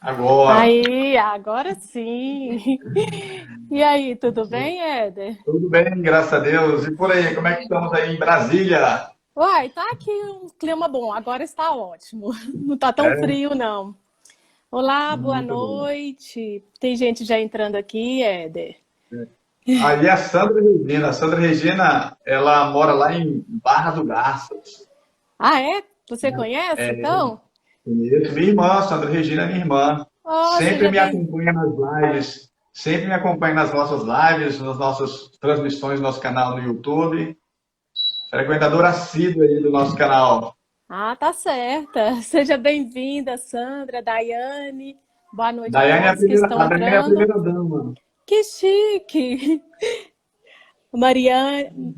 Agora, Aí, agora sim. E aí, tudo bem, Éder? tudo bem, graças a Deus. E por aí, como é que estamos aí em Brasília? Uai, tá aqui um clima bom, agora está ótimo. Não tá tão É, frio, não. Olá, boa muito bom. noite. Tem gente já entrando aqui, Éder. Aí a Sandra Regina. A Sandra Regina, ela mora lá em Barra do Garças. Ah, é? Você conhece, É, então? conheço minha irmã, Sandra Regina é minha irmã. Oh, Sempre seja me bem. acompanha nas lives, sempre me acompanha nas nossas lives, nas nossas transmissões do nosso canal no YouTube. Frequentadora assídua aí do nosso canal. Ah, tá certa. Seja bem-vinda, Sandra, Daiane. Boa noite a Daiane é todos que estão a Daiane é a entrando. primeira dama. Que chique!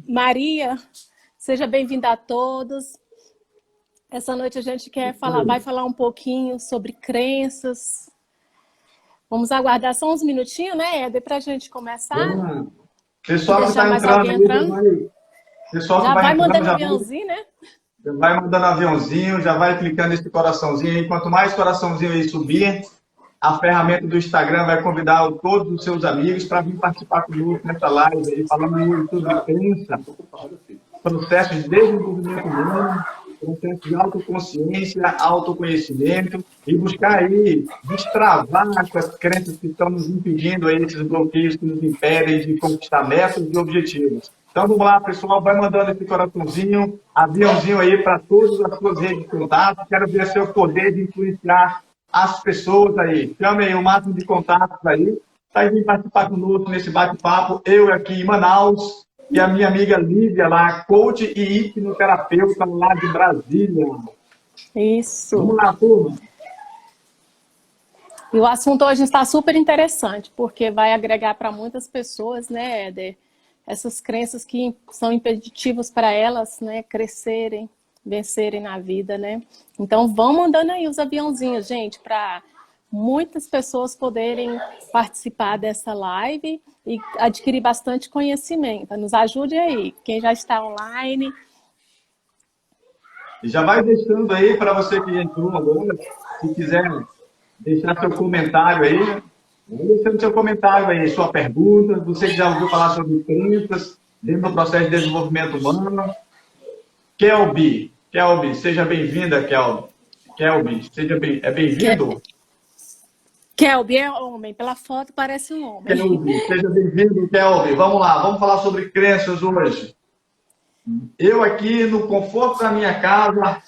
Maria, seja bem-vinda a todos. Essa noite a gente vai falar um pouquinho sobre crenças. Vamos aguardar só uns minutinhos, né, Éder, para a gente começar Vamos lá. e Pessoal que deixar está mais entrando alguém aí, entrando. pessoal que Já vai vai entrando, mandando aviãozinho, né? já vai mandando aviãozinho, já vai clicando nesse coraçãozinho aí. Quanto mais coraçãozinho aí subir, a ferramenta do Instagram vai convidar todos os seus amigos para vir participar conosco nessa live aí, falando hoje sobre crença, processo de desenvolvimento humano, processo de autoconsciência, autoconhecimento e buscar aí destravar essas crenças que estão nos impedindo aí, esses bloqueios que nos impedem de conquistar metas e objetivos. Então vamos lá, pessoal, vai mandando esse coraçãozinho, aviãozinho aí para todas as suas redes de contato. Quero ver seu poder de influenciar as pessoas aí. Chame aí o máximo de contatos aí para vir participar conosco nesse bate-papo. Eu aqui em Manaus, e a minha amiga Lívia lá, coach e hipnoterapeuta lá de Brasília. Isso. Vamos lá, turma. E o assunto hoje está super interessante, porque vai agregar para muitas pessoas, né, Éder, essas crenças que são impeditivas para elas, né, crescerem, vencerem na vida, né? Então vão mandando aí os aviãozinhos, gente, para muitas pessoas poderem participar dessa live e adquirir bastante conhecimento. Nos ajude aí, quem já está online. E já vai deixando aí para você que entrou agora, se quiser deixar seu comentário aí, vai deixando seu comentário aí, sua pergunta, você que já ouviu falar sobre crenças dentro do processo de desenvolvimento humano. Kelby, seja bem-vinda, Kelby. Kelby, é bem-vindo? Kelby é homem, pela foto parece um homem. Kelby, seja bem-vindo, Kelby. Vamos lá, vamos falar sobre crenças hoje. Eu aqui no conforto da minha casa,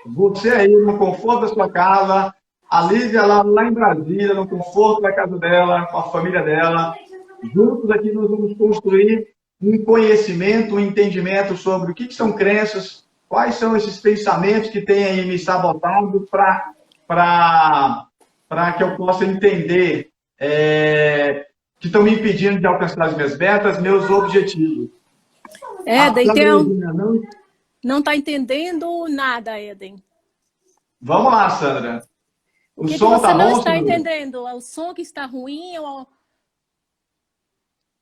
você aí no conforto da sua casa, a Lívia lá em Brasília, no conforto da casa dela, com a família dela. Juntos aqui nós vamos construir um conhecimento, um entendimento sobre o que são crenças, quais são esses pensamentos que têm aí me sabotado para que eu possa entender que estão me impedindo de alcançar as minhas metas, meus objetivos. A Éder, Sandra então, Regina não. não está entendendo nada, Éden. Vamos lá, Sandra. O O que que som você tá não bom, está Sandra? entendendo? É o som que está ruim?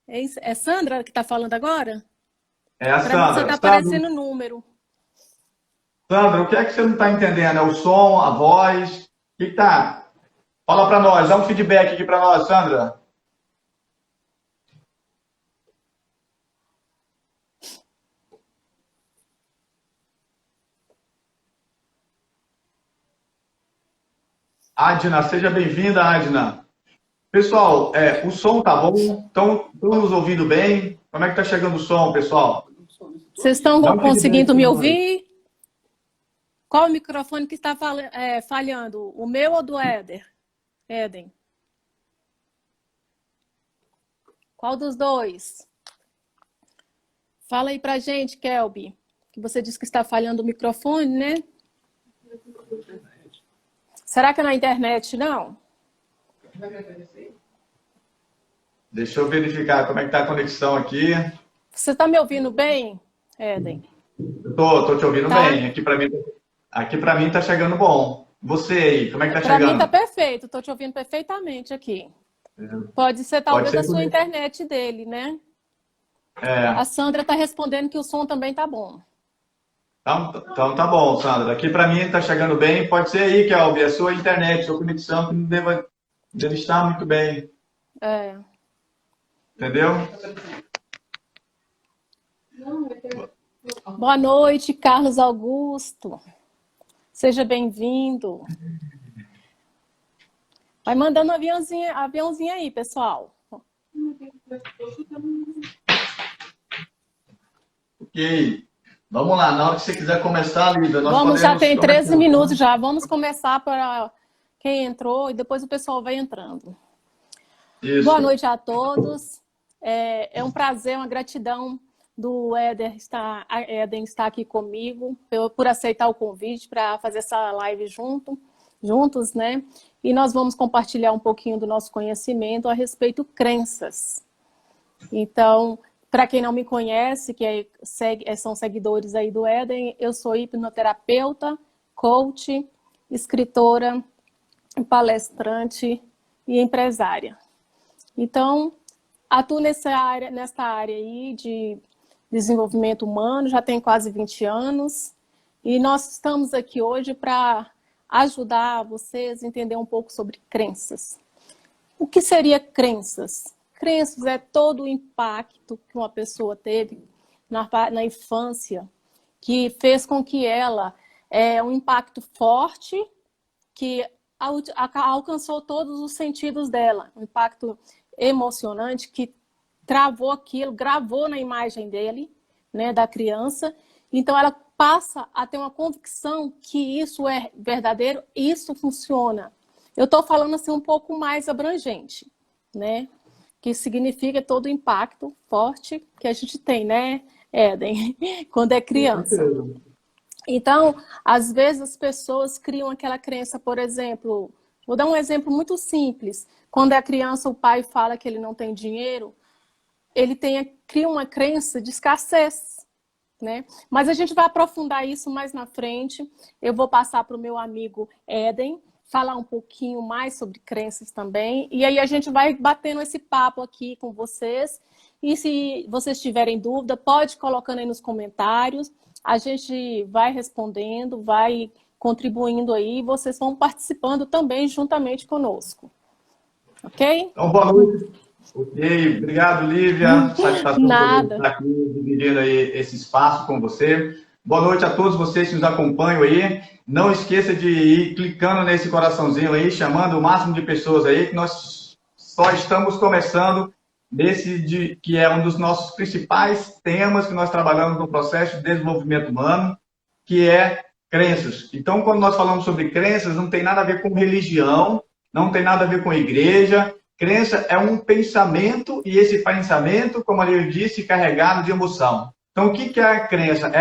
É Sandra que está falando agora? É a Para mim só Sandra. está Sandra, aparecendo número. Sandra, o que é que você não está entendendo? É o som, a voz? O que tá? Fala para nós, dá um feedback aqui para nós, Sandra. Adna, seja bem-vinda, Adna. Pessoal, o som tá bom? Estão nos ouvindo bem? Como é que tá chegando o som, pessoal? Vocês estão Dá um feedback conseguindo para me nós. ouvir? Qual o microfone que está falhando? O meu ou do Éder? Éden? Qual dos dois? Fala aí pra gente, Kelby, que você disse que está falhando o microfone, né? Será que é na internet, não? Deixa eu verificar como é que tá a conexão aqui. Você está me ouvindo bem, Éden? Eu tô te ouvindo Tá? bem. Aqui para mim tá chegando bom. Você aí, como é que tá Para mim tá chegando? perfeito, estou te ouvindo perfeitamente aqui. Pode ser Pode talvez a ser sua comigo. internet dele, né? A É, Sandra está respondendo que o som também tá bom. Então tá bom, Sandra. Aqui para mim está chegando bem. Pode ser aí, Kelby, a sua internet, sua conexão que não deve estar muito bem. É. Entendeu? Boa noite, Carlos Augusto. Seja bem-vindo. Vai mandando aviãozinho aí, pessoal. Ok. Vamos lá, na hora que você quiser começar, Lívia, já tem 13 minutos já. Vamos começar para quem entrou e depois o pessoal vai entrando. Isso. Boa noite a todos. É um prazer, uma gratidão do Éden estar aqui comigo, por aceitar o convite para fazer essa live juntos, né? E nós vamos compartilhar um pouquinho do nosso conhecimento a respeito de crenças. Então, para quem não me conhece, são seguidores aí do Éden, eu sou hipnoterapeuta, coach, escritora, palestrante e empresária. Então, atuo nesta área aí de desenvolvimento humano, já tem quase 20 anos, e nós estamos aqui hoje para ajudar vocês a entender um pouco sobre crenças. O que seria crenças? Crenças é todo o impacto que uma pessoa teve na infância, que fez com que ela, um impacto forte, que alcançou todos os sentidos dela, um impacto emocionante que travou aquilo, gravou na imagem dele, né, da criança. Então ela passa a ter uma convicção que isso é verdadeiro, isso funciona. Eu estou falando assim um pouco mais abrangente, né? Que significa todo o impacto forte que a gente tem, né, Éden, quando é criança. Então, às vezes as pessoas criam aquela crença, por exemplo, vou dar um exemplo muito simples. Quando é criança, o pai fala que ele não tem dinheiro, ele cria uma crença de escassez, né? Mas a gente vai aprofundar isso mais na frente. Eu vou passar para o meu amigo Éden, falar um pouquinho mais sobre crenças também. E aí a gente vai batendo esse papo aqui com vocês. E se vocês tiverem dúvida, pode colocando aí nos comentários. A gente vai respondendo, vai contribuindo aí. E vocês vão participando também juntamente conosco. Ok? Então, boa noite. Ok, obrigado, Lívia. Satisfação Nada. por estar aqui dividindo aí esse espaço com você. Boa noite a todos vocês que nos acompanham aí. Não esqueça de ir clicando nesse coraçãozinho aí, chamando o máximo de pessoas aí, que nós só estamos começando que é um dos nossos principais temas que nós trabalhamos no processo de desenvolvimento humano, que é crenças. Então, quando nós falamos sobre crenças, não tem nada a ver com religião, não tem nada a ver com igreja. Crença é um pensamento, e esse pensamento, como eu disse, carregado de emoção. Então, o que é a crença?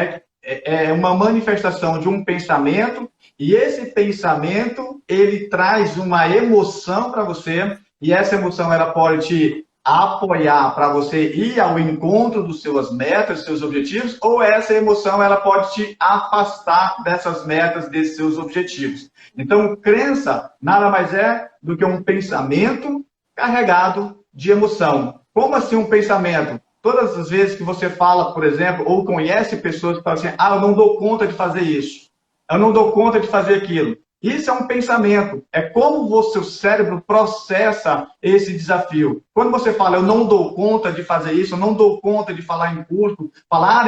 É uma manifestação de um pensamento, e esse pensamento, ele traz uma emoção para você, e essa emoção ela pode te apoiar para você ir ao encontro das suas metas, seus objetivos, ou essa emoção ela pode te afastar dessas metas, desses seus objetivos. Então, crença nada mais é do que um pensamento carregado de emoção. Como assim um pensamento? Todas as vezes que você fala, por exemplo, ou conhece pessoas que falam assim, eu não dou conta de fazer isso, eu não dou conta de fazer aquilo. Isso é um pensamento, é como o seu cérebro processa esse desafio. Quando você fala, eu não dou conta de fazer isso, eu não dou conta de falar em público, falar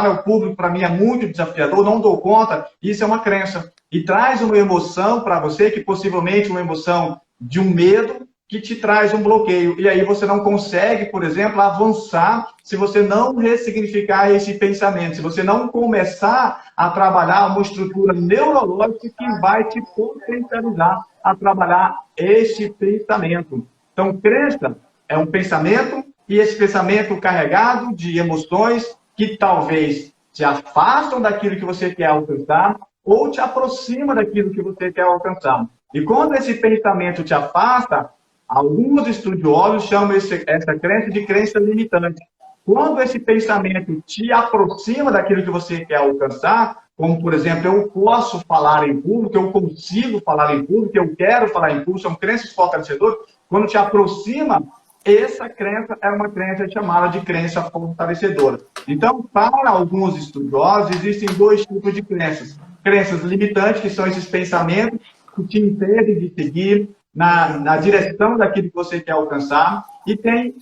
ao público para mim é muito desafiador, não dou conta, isso é uma crença. E traz uma emoção para você, que possivelmente uma emoção de um medo, que te traz um bloqueio. E aí você não consegue, por exemplo, avançar se você não ressignificar esse pensamento, se você não começar a trabalhar uma estrutura neurológica que vai te potencializar a trabalhar esse pensamento. Então, crença é um pensamento, e esse pensamento carregado de emoções que talvez te afastam daquilo que você quer alcançar ou te aproxima daquilo que você quer alcançar. E quando esse pensamento te afasta, alguns estudiosos chamam essa crença de crença limitante. Quando esse pensamento te aproxima daquilo que você quer alcançar, como, por exemplo, eu posso falar em público, eu consigo falar em público, eu quero falar em público, são crenças fortalecedoras, quando te aproxima essa crença é uma crença chamada de crença fortalecedora. Então, para alguns estudiosos, existem dois tipos de crenças. Crenças limitantes, que são esses pensamentos que te impedem de seguir na direção daquilo que você quer alcançar, e tem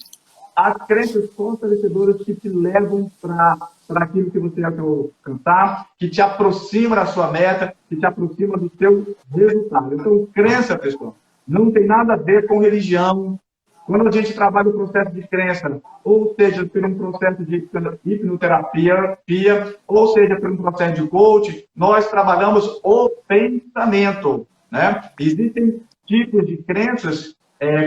as crenças fortalecedoras que te levam para aquilo que você quer alcançar, que te aproxima da sua meta, que te aproxima do seu resultado. Então, crença, pessoal, não tem nada a ver com religião. Quando a gente trabalha o processo de crença, ou seja, por um processo de hipnoterapia, ou seja, por um processo de coaching, nós trabalhamos o pensamento, né? Existem tipos de crenças,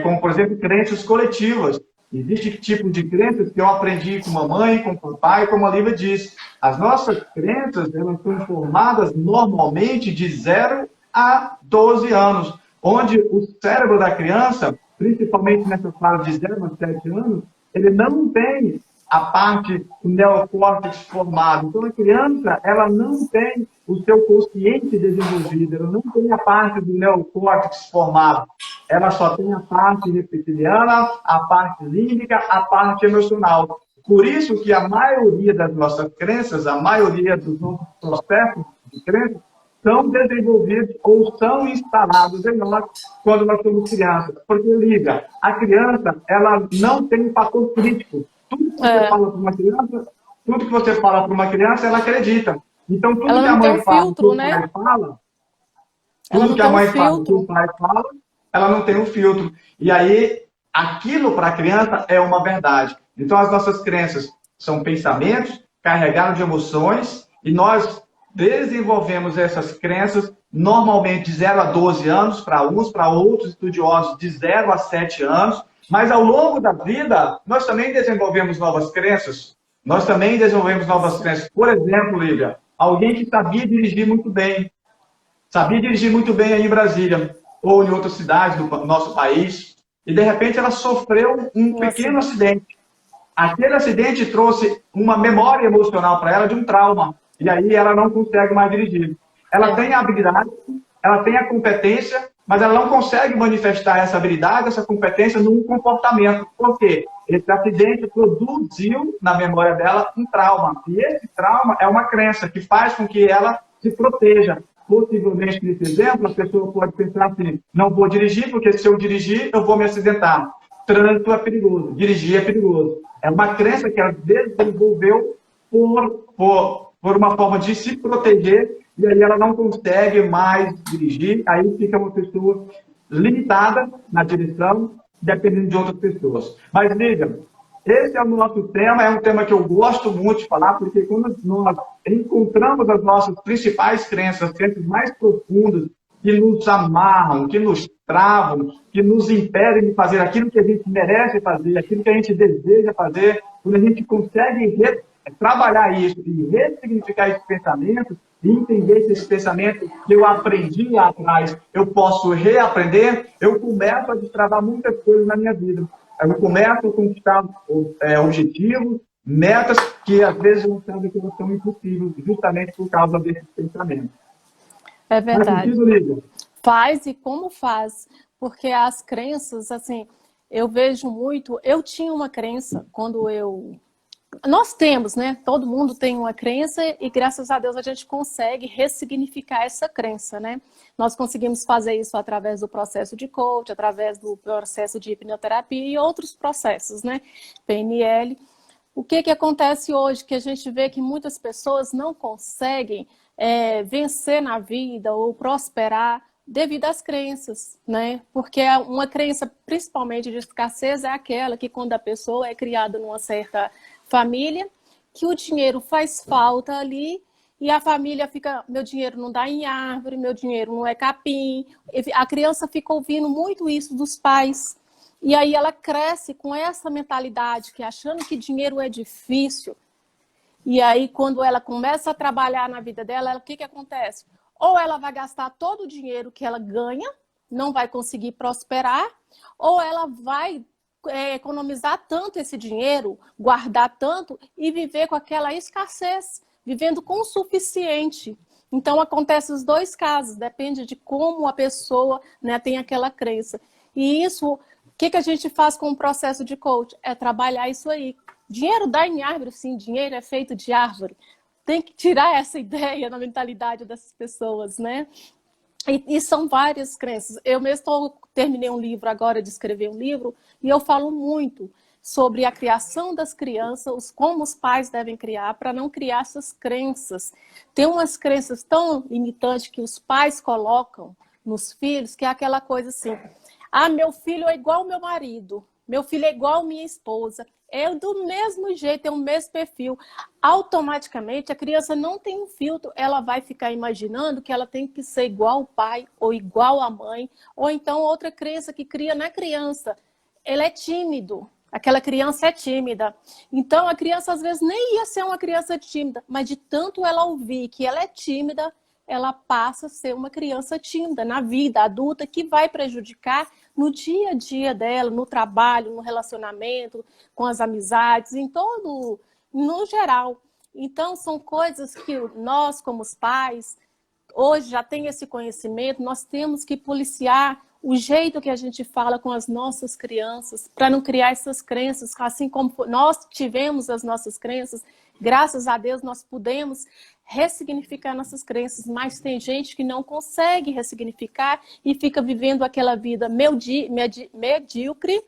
como, por exemplo, crenças coletivas. Existem tipos de crenças que eu aprendi com mamãe, com papai, como a Lívia disse. As nossas crenças, elas são formadas normalmente de 0 a 12 anos, onde o cérebro da criança, principalmente nessa fase de 0 a 7 anos, ele não tem a parte do neocórtex formado. Então, a criança, ela não tem o seu consciente desenvolvido, ela não tem a parte do neocórtex formado. Ela só tem a parte reptiliana, a parte límbica, a parte emocional. Por isso que a maioria das nossas crenças, a maioria dos nossos processos de crença, são desenvolvidos ou são instalados em nós quando nós somos crianças. Porque, liga, a criança, ela não tem um fator crítico. Tudo que você fala para uma criança, tudo que você fala para uma criança, ela acredita. Então, tudo que a mãe fala, que o pai fala, tudo que a mãe fala, que o pai fala, ela não tem um filtro. E aí, aquilo para a criança é uma verdade. Então, as nossas crenças são pensamentos carregados de emoções, e nós desenvolvemos essas crenças normalmente de 0 a 12 anos, para uns, para outros estudiosos de 0 a 7 anos, mas ao longo da vida, nós também desenvolvemos novas crenças. Nós também desenvolvemos novas crenças. Por exemplo, Lívia, alguém que sabia dirigir muito bem aí em Brasília, ou em outras cidades do nosso país, e de repente ela sofreu um pequeno acidente. Aquele acidente trouxe uma memória emocional para ela de um trauma. E aí ela não consegue mais dirigir. Ela tem a habilidade, ela tem a competência, mas ela não consegue manifestar essa habilidade, essa competência num comportamento. Por quê? Esse acidente produziu na memória dela um trauma. E esse trauma é uma crença que faz com que ela se proteja. Possivelmente, nesse exemplo, a pessoa pode pensar assim: não vou dirigir, porque se eu dirigir, eu vou me acidentar. Trânsito é perigoso, dirigir é perigoso. É uma crença que ela desenvolveu por uma forma de se proteger, e aí ela não consegue mais dirigir, aí fica uma pessoa limitada na direção, dependendo de outras pessoas. Mas, Lívia, esse é o nosso tema, é um tema que eu gosto muito de falar, porque quando nós encontramos as nossas principais crenças, as crenças mais profundas, que nos amarram, que nos travam, que nos impedem de fazer aquilo que a gente merece fazer, aquilo que a gente deseja fazer, quando a gente consegue trabalhar isso e ressignificar esse pensamento, e entender que esse pensamento que eu aprendi lá atrás, eu posso reaprender, eu começo a destravar muitas coisas na minha vida. Eu começo a conquistar objetivos, metas que às vezes eu sabia que elas são impossíveis, justamente por causa desse pensamento. É verdade. Faz sentido, Lívia? Faz, e como faz? Porque as crenças, assim, eu vejo muito. Eu tinha uma crença quando eu. Nós temos, né? Todo mundo tem uma crença e graças a Deus a gente consegue ressignificar essa crença, né? Nós conseguimos fazer isso através do processo de coach, através do processo de hipnoterapia e outros processos, né? PNL. O que acontece hoje? Que a gente vê que muitas pessoas não conseguem vencer na vida ou prosperar devido às crenças, né? Porque uma crença, principalmente de escassez, é aquela que quando a pessoa é criada numa certa família, que o dinheiro faz falta ali e a família fica, meu dinheiro não dá em árvore, meu dinheiro não é capim. A criança fica ouvindo muito isso dos pais. E aí ela cresce com essa mentalidade, que achando que dinheiro é difícil. E aí quando ela começa a trabalhar na vida dela, o que acontece? Ou ela vai gastar todo o dinheiro que ela ganha, não vai conseguir prosperar, ou ela vai economizar tanto esse dinheiro, guardar tanto e viver com aquela escassez, vivendo com o suficiente. Então, acontece os dois casos, depende de como a pessoa, né, tem aquela crença. E isso que a gente faz com o processo de coach? É trabalhar isso aí. Dinheiro dá em árvore, sim, dinheiro é feito de árvore. Tem que tirar essa ideia na mentalidade dessas pessoas, né? E são várias crenças. Eu mesmo terminei um livro agora, de escrever um livro, e eu falo muito sobre a criação das crianças, como os pais devem criar, para não criar essas crenças. Tem umas crenças tão limitantes que os pais colocam nos filhos, que é aquela coisa assim, ah, meu filho é igual ao meu marido, meu filho é igual à minha esposa, é do mesmo jeito, é o mesmo perfil. Automaticamente, a criança não tem um filtro, ela vai ficar imaginando que ela tem que ser igual ao pai, ou igual à mãe, ou então outra crença que cria na criança, ele é tímido. Aquela criança é tímida. Então, a criança, às vezes, nem ia ser uma criança tímida, mas de tanto ela ouvir que ela é tímida, ela passa a ser uma criança tímida na vida adulta, que vai prejudicar no dia a dia dela, no trabalho, no relacionamento, com as amizades, em todo, no geral. Então, são coisas que nós, como os pais, hoje já tem esse conhecimento, nós temos que policiar o jeito que a gente fala com as nossas crianças, para não criar essas crenças, assim como nós tivemos as nossas crenças, graças a Deus nós pudemos ressignificar nossas crenças, mas tem gente que não consegue ressignificar e fica vivendo aquela vida medíocre,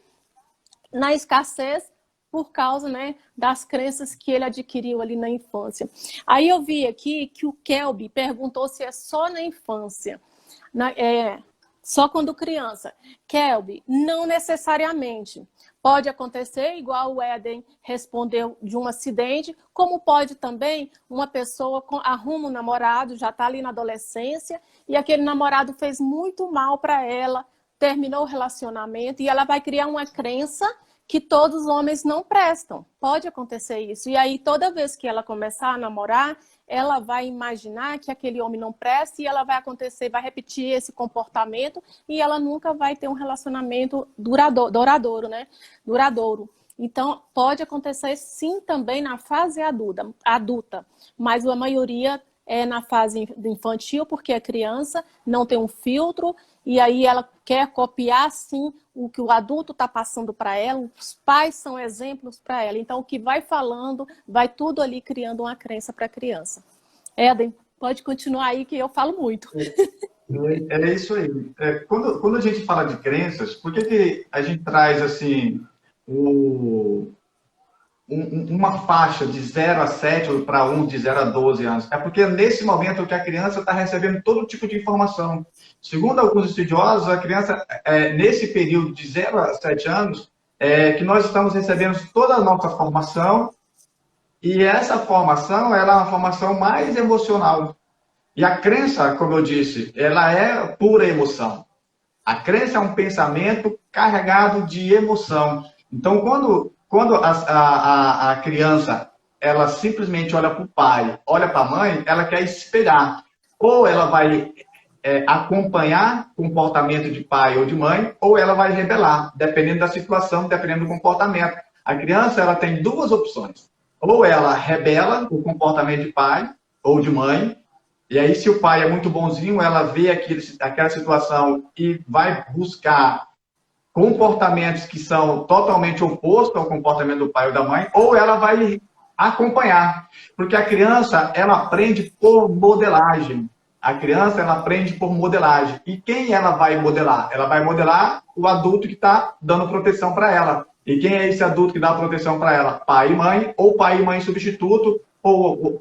na escassez, por causa, né, das crenças que ele adquiriu ali na infância. Aí eu vi aqui que o Kelby perguntou se é só na infância. Só quando criança. Kelby, não necessariamente. Pode acontecer, igual o Éden respondeu, de um acidente, como pode também uma pessoa arruma um namorado, já está ali na adolescência, e aquele namorado fez muito mal para ela, terminou o relacionamento, e ela vai criar uma crença que todos os homens não prestam. Pode acontecer isso. E aí, toda vez que ela começar a namorar, ela vai imaginar que aquele homem não presta e ela vai repetir esse comportamento e ela nunca vai ter um relacionamento duradouro, né? Duradouro. Então, pode acontecer sim também na fase adulta, mas a maioria é na fase infantil, porque a criança não tem um filtro e aí ela quer copiar, sim, o que o adulto está passando para ela, os pais são exemplos para ela. Então, o que vai falando, vai tudo ali criando uma crença para a criança. Éden, pode continuar aí que eu falo muito. É isso aí. Quando a gente fala de crenças, por que a gente traz assim uma faixa de 0 a 7 ou para um de 0 a 12 anos? É porque nesse momento que a criança está recebendo todo tipo de informação. Segundo alguns estudiosos, a criança, nesse período de 0 a 7 anos, que nós estamos recebendo toda a nossa formação, e essa formação ela é uma formação mais emocional. E a crença, como eu disse, ela é pura emoção. A crença é um pensamento carregado de emoção. Então, quando a criança ela simplesmente olha para o pai, olha para a mãe, ela quer espelhar. Ou ela vai acompanhar o comportamento de pai ou de mãe, ou ela vai rebelar, dependendo da situação, dependendo do comportamento. A criança ela tem duas opções. Ou ela rebela o comportamento de pai ou de mãe, e aí se o pai é muito bonzinho, ela vê aquela situação e vai buscar comportamentos que são totalmente opostos ao comportamento do pai ou da mãe, ou ela vai acompanhar. Porque a criança, ela aprende por modelagem. A criança, ela aprende por modelagem. E quem ela vai modelar? Ela vai modelar o adulto que está dando proteção para ela. E quem é esse adulto que dá proteção para ela? Pai e mãe, ou pai e mãe substituto, ou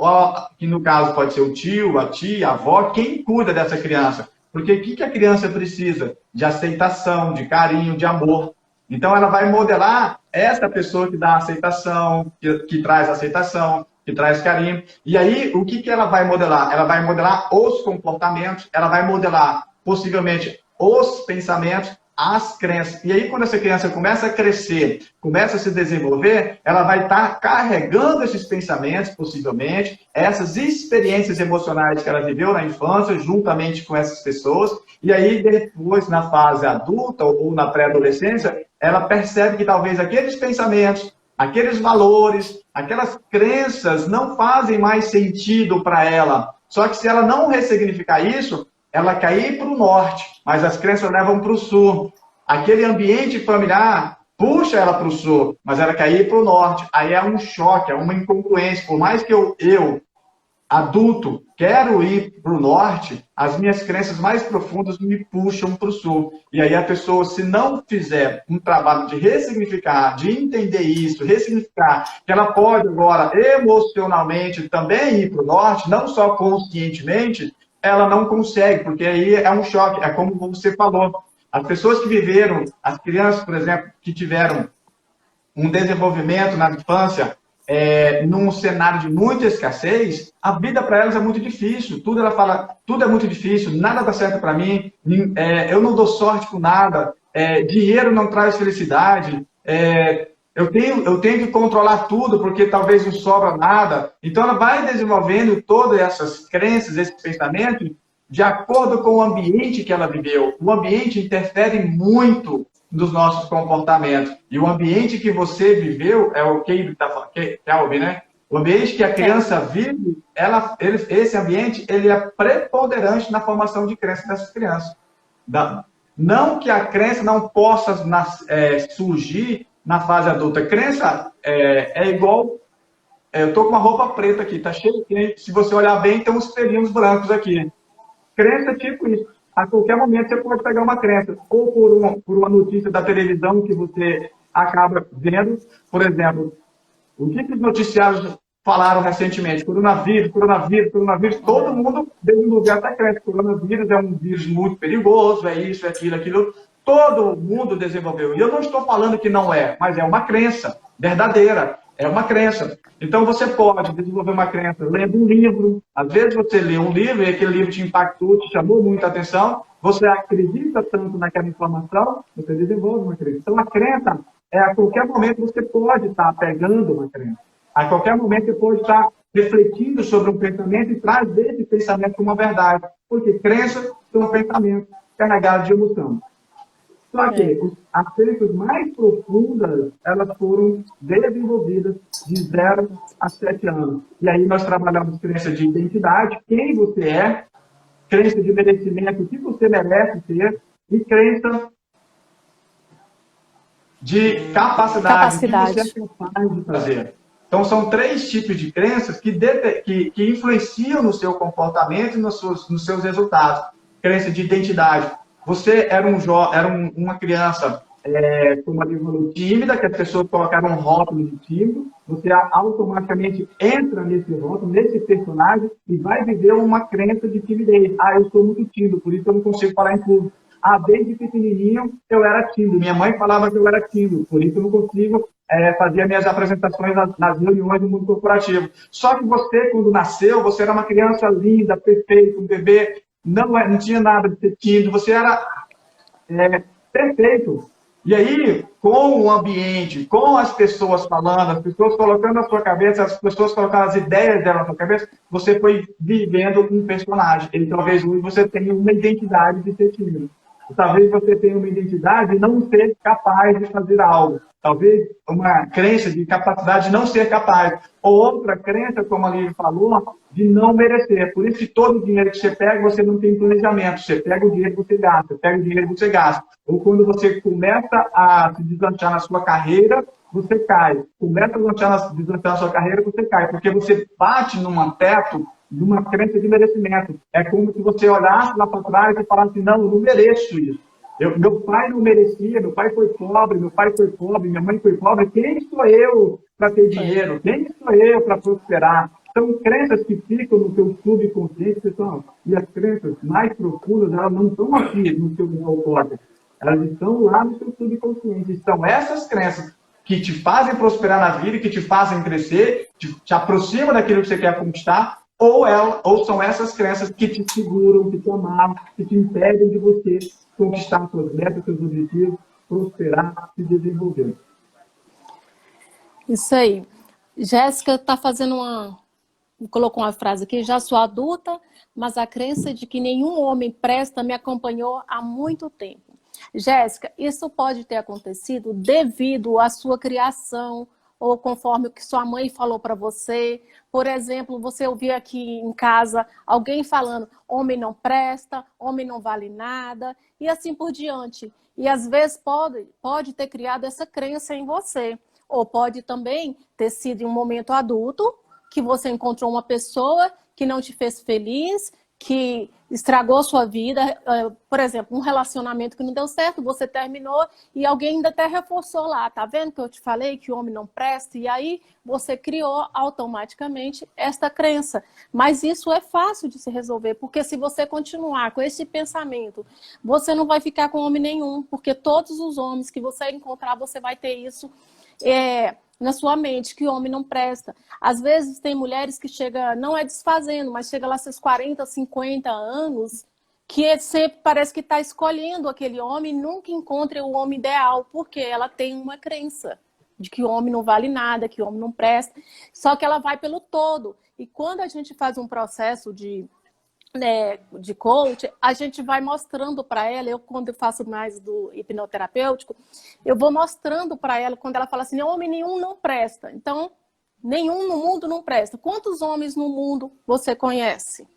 que no caso pode ser o tio, a tia, a avó, quem cuida dessa criança. Porque o que a criança precisa? De aceitação, de carinho, de amor. Então, ela vai modelar essa pessoa que dá aceitação, que traz aceitação, que traz carinho. E aí, o que ela vai modelar? Ela vai modelar os comportamentos, ela vai modelar, possivelmente, os pensamentos, as crenças. E aí, quando essa criança começa a crescer, começa a se desenvolver, ela vai estar carregando esses pensamentos, possivelmente, essas experiências emocionais que ela viveu na infância, juntamente com essas pessoas. E aí, depois, na fase adulta ou na pré-adolescência, ela percebe que talvez aqueles pensamentos, aqueles valores, aquelas crenças não fazem mais sentido para ela. Só que se ela não ressignificar isso, ela cair para o norte, mas as crenças levam para o sul. Aquele ambiente familiar puxa ela para o sul, mas ela quer ir para o norte. Aí é um choque, é uma incongruência. Por mais que eu adulto, quero ir para o norte, as minhas crenças mais profundas me puxam para o sul. E aí a pessoa, se não fizer um trabalho de ressignificar, de entender isso, ressignificar, que ela pode agora emocionalmente também ir para o norte, não só conscientemente, ela não consegue, porque aí é um choque, é como você falou. As pessoas que viveram, as crianças, por exemplo, que tiveram um desenvolvimento na infância, num cenário de muita escassez, a vida para elas é muito difícil. Tudo ela fala, tudo é muito difícil, nada dá certo para mim, eu não dou sorte com nada, dinheiro não traz felicidade, eu tenho que controlar tudo porque talvez não sobra nada. Então ela vai desenvolvendo todas essas crenças, esses pensamentos, de acordo com o ambiente que ela viveu. O ambiente interfere muito dos nossos comportamentos. E o ambiente que você viveu é o que está falando, Kelvin, né? O ambiente que a criança vive, esse ambiente ele é preponderante na formação de crença dessas crianças. Não que a crença não possa surgir na fase adulta. Crença é igual... eu estou com uma roupa preta aqui, tá cheio de... Se você olhar bem, tem uns pelinhos brancos aqui. Crença é tipo isso. A qualquer momento você pode pegar uma crença, ou por uma notícia da televisão que você acaba vendo. Por exemplo, o que os noticiários falaram recentemente? Coronavírus, coronavírus, coronavírus. Todo mundo desenvolveu essa crença. Coronavírus é um vírus muito perigoso, é isso, é aquilo, aquilo. Todo mundo desenvolveu. E eu não estou falando que não é, mas é uma crença verdadeira. É uma crença. Então, você pode desenvolver uma crença lendo um livro. Às vezes, você lê um livro e aquele livro te impactou, te chamou muita atenção. Você acredita tanto naquela informação, você desenvolve uma crença. Então, a crença, a qualquer momento, você pode estar pegando uma crença. A qualquer momento, você pode estar refletindo sobre um pensamento e traz desse pensamento uma verdade. Porque crença é um pensamento carregado de emoção. Só que as crenças mais profundas, elas foram desenvolvidas de 0 a 7 anos. E aí nós trabalhamos crença de identidade, quem você é, crença de merecimento, o que você merece ter, e crença de capacidade, o que você é capaz de fazer. Então, são 3 tipos de crenças que influenciam no seu comportamento e nos seus resultados. Crença de identidade. Você era uma criança, como a Lívia falou, tímida, que as pessoas colocaram um rótulo de tímido, você automaticamente entra nesse rótulo, nesse personagem, e vai viver uma crença de timidez. Eu sou muito tímido, por isso eu não consigo falar em público. Desde pequenininho eu era tímido. Minha mãe falava que eu era tímido, por isso eu não consigo fazer minhas apresentações nas reuniões do mundo corporativo. Só que você, quando nasceu, você era uma criança linda, perfeita, um bebê, não tinha nada de ser tímido, você era perfeito. E aí, com o ambiente, com as pessoas falando, as pessoas colocando na sua cabeça, as pessoas colocando as ideias dela na sua cabeça, você foi vivendo um personagem. E talvez hoje você tenha uma identidade de ser tímido. Talvez você tenha uma identidade de não ser capaz de fazer algo. Talvez uma crença de capacidade de não ser capaz. Ou outra crença, como a Lívia falou, de não merecer. Por isso que todo o dinheiro que você pega, você não tem planejamento. Você pega o dinheiro que você gasta, pega o dinheiro que você gasta. Ou quando você começa a se deslanchar na sua carreira, você cai. Começa a deslanchar na sua carreira, você cai. Porque você bate num teto de uma crença de merecimento. É como se você olhasse lá para trás e falasse, não, eu não mereço isso. Meu pai não merecia, meu pai foi pobre, minha mãe foi pobre. Quem sou eu para ter dinheiro? Quem sou eu para prosperar? São crenças que ficam no seu subconsciente, pessoal. E as crenças mais profundas, elas não estão aqui no seu neocórtex. Elas estão lá no seu subconsciente. São essas crenças que te fazem prosperar na vida, que te fazem crescer, te aproximam daquilo que você quer conquistar, ou são essas crenças que te seguram, que te amarram, que te impedem de você conquistar suas metas, seus objetivos, prosperar, se desenvolver. Isso aí. Jéssica está fazendo colocou uma frase aqui, já sou adulta, mas a crença de que nenhum homem presta me acompanhou há muito tempo. Jéssica, isso pode ter acontecido devido à sua criação, ou conforme o que sua mãe falou para você. Por exemplo, você ouvir aqui em casa alguém falando, homem não presta, homem não vale nada, e assim por diante. E às vezes pode ter criado essa crença em você. Ou pode também ter sido em um momento adulto, que você encontrou uma pessoa que não te fez feliz, que estragou sua vida. Por exemplo, um relacionamento que não deu certo, você terminou e alguém ainda até reforçou lá. Tá vendo que eu te falei que o homem não presta? E aí você criou automaticamente esta crença. Mas isso é fácil de se resolver, porque se você continuar com esse pensamento, você não vai ficar com homem nenhum, porque todos os homens que você encontrar, você vai ter isso na sua mente, que o homem não presta. Às vezes tem mulheres que chega, não é desfazendo, mas chega lá seus 40, 50 anos, que sempre parece que está escolhendo aquele homem e nunca encontra o homem ideal, porque ela tem uma crença de que o homem não vale nada, que o homem não presta, só que ela vai pelo todo. E quando a gente faz um processo de coach, a gente vai mostrando para ela, eu quando eu faço mais do hipnoterapêutico, eu vou mostrando para ela, quando ela fala assim, homem nenhum não presta, então, nenhum no mundo não presta. Quantos homens no mundo você conhece?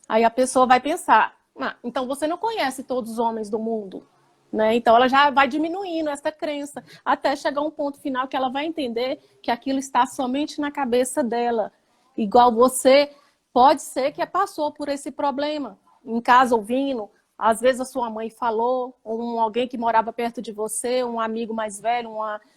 Aí a pessoa vai pensar, então você não conhece todos os homens do mundo, né? Então ela já vai diminuindo essa crença, até chegar um ponto final que ela vai entender que aquilo está somente na cabeça dela, igual você. Pode ser que passou por esse problema, em casa ouvindo, às vezes a sua mãe falou, ou alguém que morava perto de você, um amigo mais velho,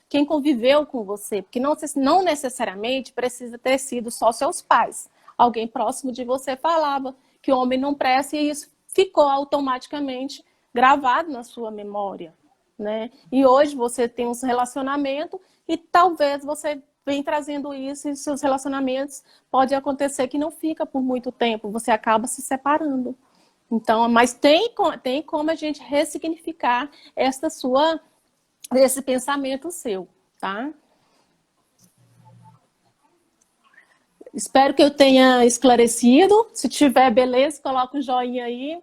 quem conviveu com você, porque não necessariamente precisa ter sido só seus pais. Alguém próximo de você falava que o homem não presta e isso ficou automaticamente gravado na sua memória, né? E hoje você tem um relacionamento e talvez você vem trazendo isso e seus relacionamentos pode acontecer que não fica por muito tempo, você acaba se separando. Então, mas tem como a gente ressignificar esse pensamento seu, tá? Espero que eu tenha esclarecido. Se tiver, beleza, coloca um joinha aí.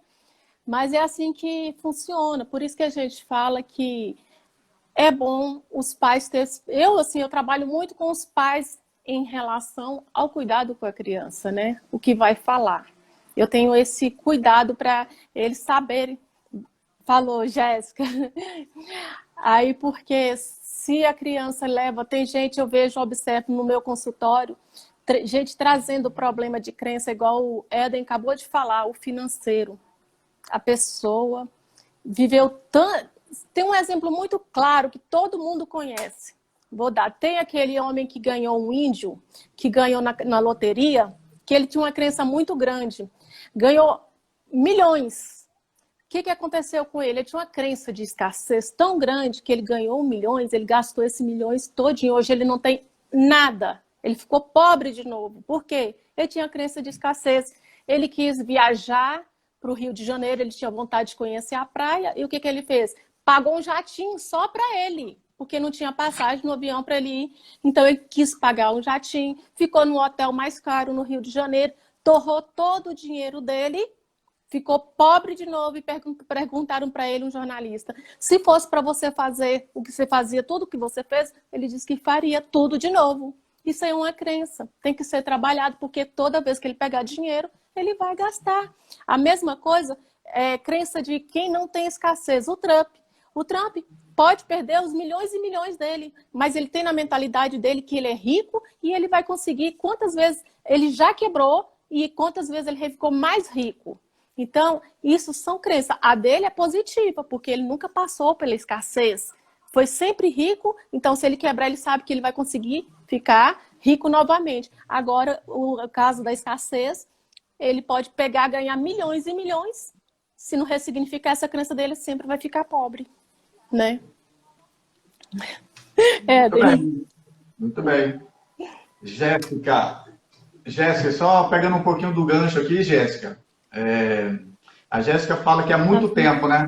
Mas é assim que funciona. Por isso que a gente fala que é bom os pais terem... Eu trabalho muito com os pais em relação ao cuidado com a criança, né? O que vai falar. Eu tenho esse cuidado para eles saberem. Falou, Jéssica. Aí, porque se a criança leva... Tem gente, observo no meu consultório, gente trazendo problema de crença, igual o Éden acabou de falar, o financeiro. A pessoa viveu tanto... Tem um exemplo muito claro que todo mundo conhece. Vou dar. Tem aquele homem que ganhou um índio, que ganhou na loteria, que ele tinha uma crença muito grande. Ganhou milhões. O que aconteceu com ele? Ele tinha uma crença de escassez tão grande que ele ganhou milhões, ele gastou esses milhões todinho. Hoje ele não tem nada. Ele ficou pobre de novo. Por quê? Ele tinha crença de escassez. Ele quis viajar para o Rio de Janeiro, ele tinha vontade de conhecer a praia. E o que ele fez? Pagou um jatinho só para ele, porque não tinha passagem no avião para ele ir. Então ele quis pagar um jatinho, ficou no hotel mais caro no Rio de Janeiro, torrou todo o dinheiro dele, ficou pobre de novo e perguntaram para ele, um jornalista, se fosse para você fazer o que você fazia, tudo o que você fez, ele disse que faria tudo de novo. Isso é uma crença, tem que ser trabalhado, porque toda vez que ele pegar dinheiro, ele vai gastar. A mesma coisa é crença de quem não tem escassez, o Trump. O Trump pode perder os milhões e milhões dele, mas ele tem na mentalidade dele que ele é rico e ele vai conseguir quantas vezes ele já quebrou e quantas vezes ele ficou mais rico. Então, isso são crenças. A dele é positiva, porque ele nunca passou pela escassez. Foi sempre rico, então se ele quebrar, ele sabe que ele vai conseguir ficar rico novamente. Agora, o caso da escassez, ele pode pegar, ganhar milhões e milhões. Se não ressignificar essa crença dele, sempre vai ficar pobre, né? Muito bem. Muito bem. Jéssica, só pegando um pouquinho do gancho aqui, Jéssica. A Jéssica fala que há muito tempo, né?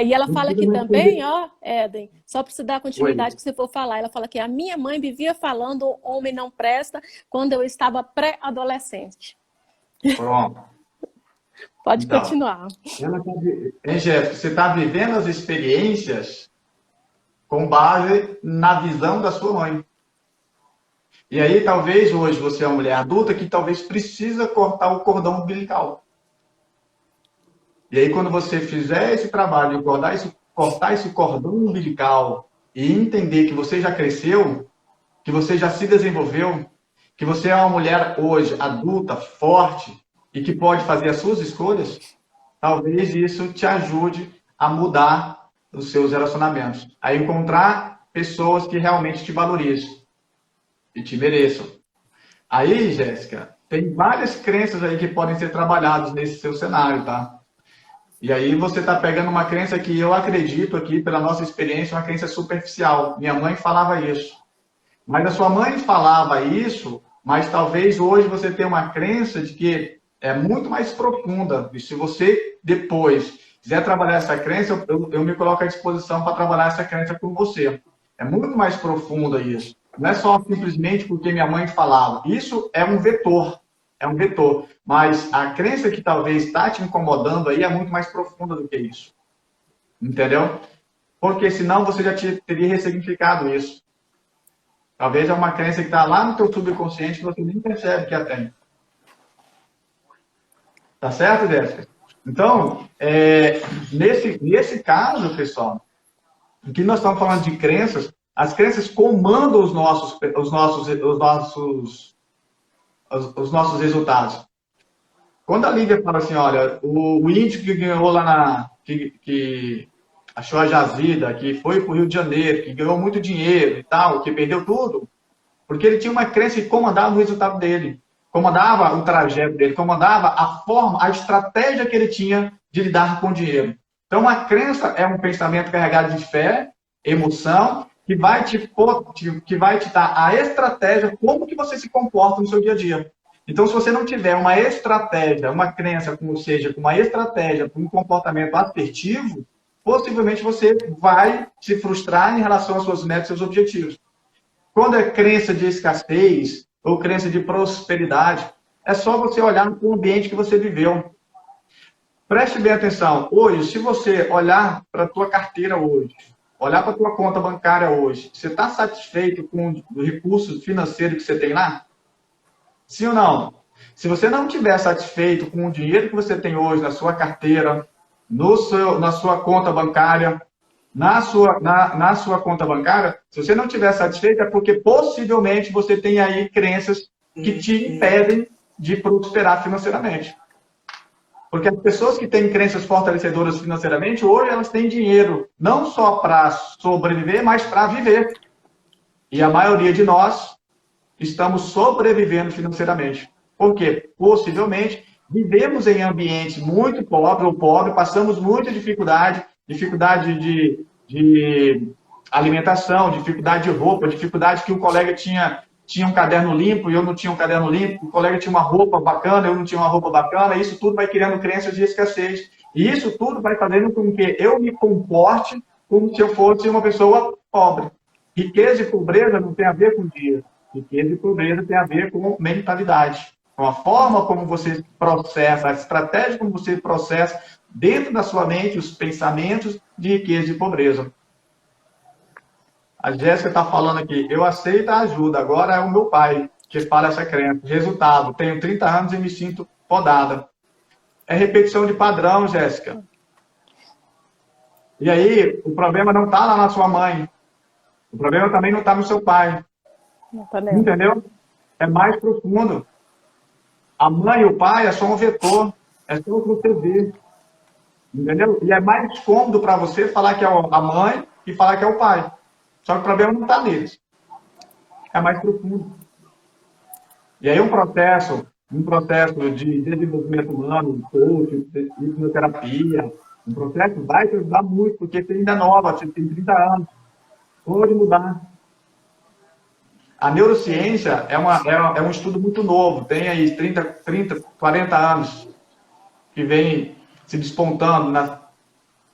E ela fala aqui também, ó, Éden, só para você dar continuidade que você for falar, ela fala que a minha mãe vivia falando homem não presta quando eu estava pré-adolescente. Pronto. Pode continuar. Jéssica, você está vivendo as experiências com base na visão da sua mãe. E aí, talvez, hoje, você é uma mulher adulta que talvez precisa cortar o cordão umbilical. E aí, quando você fizer esse trabalho de cortar esse cordão umbilical e entender que você já cresceu, que você já se desenvolveu, que você é uma mulher hoje adulta, forte e que pode fazer as suas escolhas, talvez isso te ajude a mudar os seus relacionamentos, a encontrar pessoas que realmente te valorizem e te mereçam. Aí, Jéssica, tem várias crenças aí que podem ser trabalhadas nesse seu cenário, tá? E aí você está pegando uma crença que eu acredito aqui, pela nossa experiência, uma crença superficial. Minha mãe falava isso. Mas a sua mãe falava isso, mas talvez hoje você tenha uma crença de que é muito mais profunda. E se você depois quiser trabalhar essa crença, eu me coloco à disposição para trabalhar essa crença com você. É muito mais profunda isso. Não é só simplesmente porque minha mãe falava. Isso é um vetor. É um vetor. Mas a crença que talvez está te incomodando aí é muito mais profunda do que isso. Entendeu? Porque senão você já teria ressignificado isso. Talvez é uma crença que está lá no teu subconsciente que você nem percebe que a tem. Tá certo, Jéssica? Então, nesse caso, pessoal, em que nós estamos falando de crenças, as crenças comandam os nossos resultados. Quando a Lívia fala assim, olha, o índio que ganhou lá que achou a jazida, que foi para o Rio de Janeiro, que ganhou muito dinheiro e tal, que perdeu tudo, porque ele tinha uma crença que comandava o resultado dele, comandava o trajeto dele, comandava a forma, a estratégia que ele tinha de lidar com o dinheiro. Então, a crença é um pensamento carregado de fé, emoção, que vai te dar a estratégia, como que você se comporta no seu dia a dia. Então, se você não tiver uma estratégia, uma crença, ou seja, com uma estratégia, com um comportamento assertivo, possivelmente você vai se frustrar em relação às suas metas e seus objetivos. Quando é crença de escassez ou crença de prosperidade, é só você olhar para o ambiente que você viveu. Preste bem atenção. Hoje, se você olhar para a tua carteira hoje, olhar para a tua conta bancária hoje, você está satisfeito com o recurso financeiro que você tem lá? Sim ou não? Se você não estiver satisfeito com o dinheiro que você tem hoje na sua carteira, na sua conta bancária, na sua conta bancária, se você não estiver satisfeito, é porque possivelmente você tem aí crenças que te impedem de prosperar financeiramente. Porque as pessoas que têm crenças fortalecedoras financeiramente, hoje elas têm dinheiro não só para sobreviver, mas para viver. E a maioria de nós estamos sobrevivendo financeiramente. Por quê? Possivelmente vivemos em ambientes muito pobres ou pobres, passamos muita dificuldade de alimentação, dificuldade de roupa, dificuldade que o colega tinha um caderno limpo e eu não tinha um caderno limpo, o colega tinha uma roupa bacana, eu não tinha uma roupa bacana, isso tudo vai criando crenças de escassez. E isso tudo vai fazendo com que eu me comporte como se eu fosse uma pessoa pobre. Riqueza e pobreza não tem a ver com dinheiro. Riqueza e pobreza tem a ver com mentalidade, com a forma como você processa, a estratégia como você processa dentro da sua mente os pensamentos de riqueza e pobreza. A Jéssica está falando aqui, eu aceito a ajuda, agora é o meu pai que fala essa crença. Resultado, tenho 30 anos e me sinto podada. É repetição de padrão, Jéssica. E aí, o problema não está lá na sua mãe. O problema também não está no seu pai. Entendeu? É mais profundo. A mãe e o pai é só um vetor. É só o que você vê. Entendeu? E é mais cômodo para você falar que é a mãe e falar que é o pai. Só que o problema não está neles. É mais profundo. E aí um processo de desenvolvimento humano, coaching, hipnoterapia, um processo vai te ajudar muito, porque você ainda é nova, você tem 30 anos. Pode mudar. A neurociência é um estudo muito novo, tem aí 30, 40 anos que vem se despontando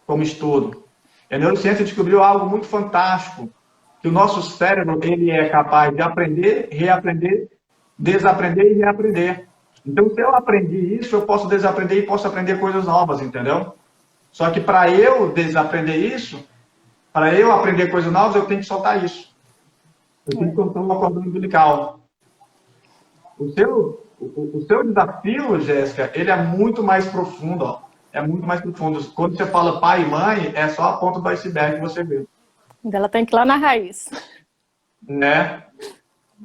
como estudo. E a neurociência descobriu algo muito fantástico, que o nosso cérebro ele é capaz de aprender, reaprender, desaprender e reaprender. Então, se eu aprendi isso, eu posso desaprender e posso aprender coisas novas, entendeu? Só que para eu desaprender isso, para eu aprender coisas novas, eu tenho que soltar isso. Eu tenho que soltar o cordão umbilical. O seu desafio, Jéssica, ele é muito mais profundo, ó. É muito mais profundo. Quando você fala pai e mãe, é só a ponta do iceberg que você vê. Ela tem que ir lá na raiz. Né?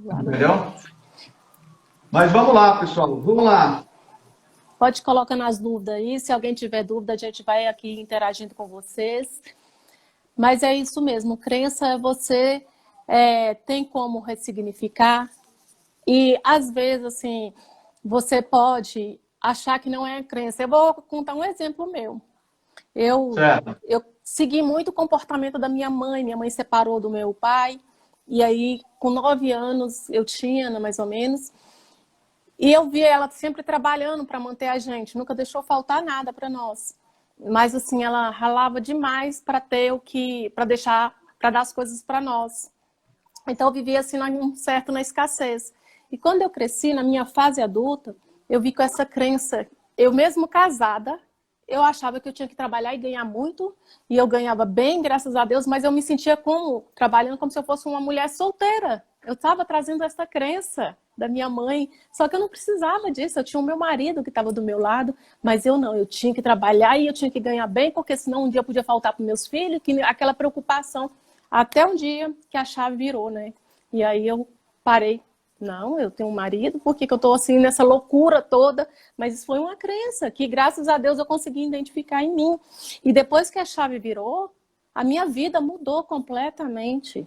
Lá na Entendeu? raiz. Mas vamos lá, pessoal. Vamos lá. Pode colocar nas dúvidas aí. Se alguém tiver dúvida, a gente vai aqui interagindo com vocês. Mas é isso mesmo. Crença você tem como ressignificar. E, às vezes, assim, você pode achar que não é crença. Eu vou contar um exemplo meu. Certo. Eu segui muito o comportamento da minha mãe. Minha mãe separou do meu pai. E aí, com 9 anos, eu tinha, mais ou menos. E eu via ela sempre trabalhando para manter a gente. Nunca deixou faltar nada para nós. Mas, assim, ela ralava demais para ter o que... para deixar... para dar as coisas para nós. Então, eu vivia, assim, um certo na escassez. E quando eu cresci, na minha fase adulta, eu vi com essa crença. Eu mesmo casada, eu achava que eu tinha que trabalhar e ganhar muito, e eu ganhava bem, graças a Deus, mas eu me sentia trabalhando como se eu fosse uma mulher solteira. Eu estava trazendo essa crença da minha mãe, só que eu não precisava disso, eu tinha o meu marido que estava do meu lado, mas eu não, eu tinha que trabalhar e eu tinha que ganhar bem, porque senão um dia eu podia faltar para meus filhos, aquela preocupação, até um dia que a chave virou, né? E aí eu parei. Não, eu tenho um marido, por que eu estou assim nessa loucura toda? Mas isso foi uma crença que, graças a Deus, eu consegui identificar em mim. E depois que a chave virou, a minha vida mudou completamente.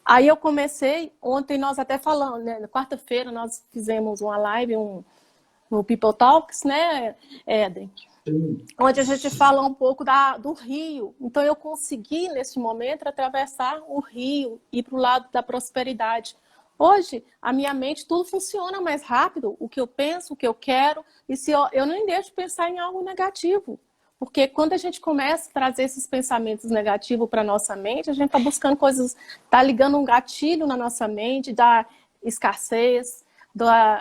Aí eu comecei, ontem nós até falamos, né? Na quarta-feira nós fizemos uma live no People Talks, né, Éden? Sim. Onde a gente fala um pouco do rio. Então eu consegui, nesse momento, atravessar o rio e ir para o lado da prosperidade. Hoje, a minha mente, tudo funciona mais rápido. O que eu penso, o que eu quero. E se eu nem deixo de pensar em algo negativo. Porque quando a gente começa a trazer esses pensamentos negativos para a nossa mente, a gente está buscando coisas, está ligando um gatilho na nossa mente da escassez,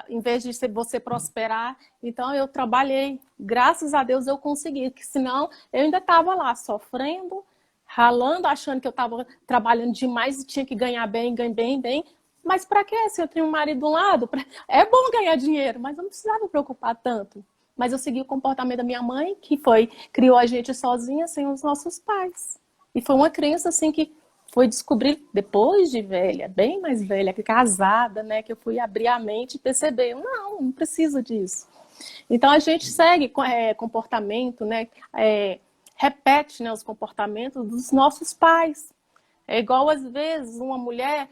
em vez de você prosperar. Então, eu trabalhei. Graças a Deus eu consegui, porque senão eu ainda estava lá sofrendo, ralando, achando que eu estava trabalhando demais e tinha que ganhar bem, bem. Mas para quê? Se eu tenho um marido de um lado, é bom ganhar dinheiro, mas eu não precisava me preocupar tanto. Mas eu segui o comportamento da minha mãe, que criou a gente sozinha, sem os nossos pais. E foi uma crença assim que foi descobrir depois de velha, bem mais velha, que casada, né? Que eu fui abrir a mente e perceber, não preciso disso. Então a gente segue comportamento, né? Repete, né, os comportamentos dos nossos pais. É igual, às vezes, uma mulher,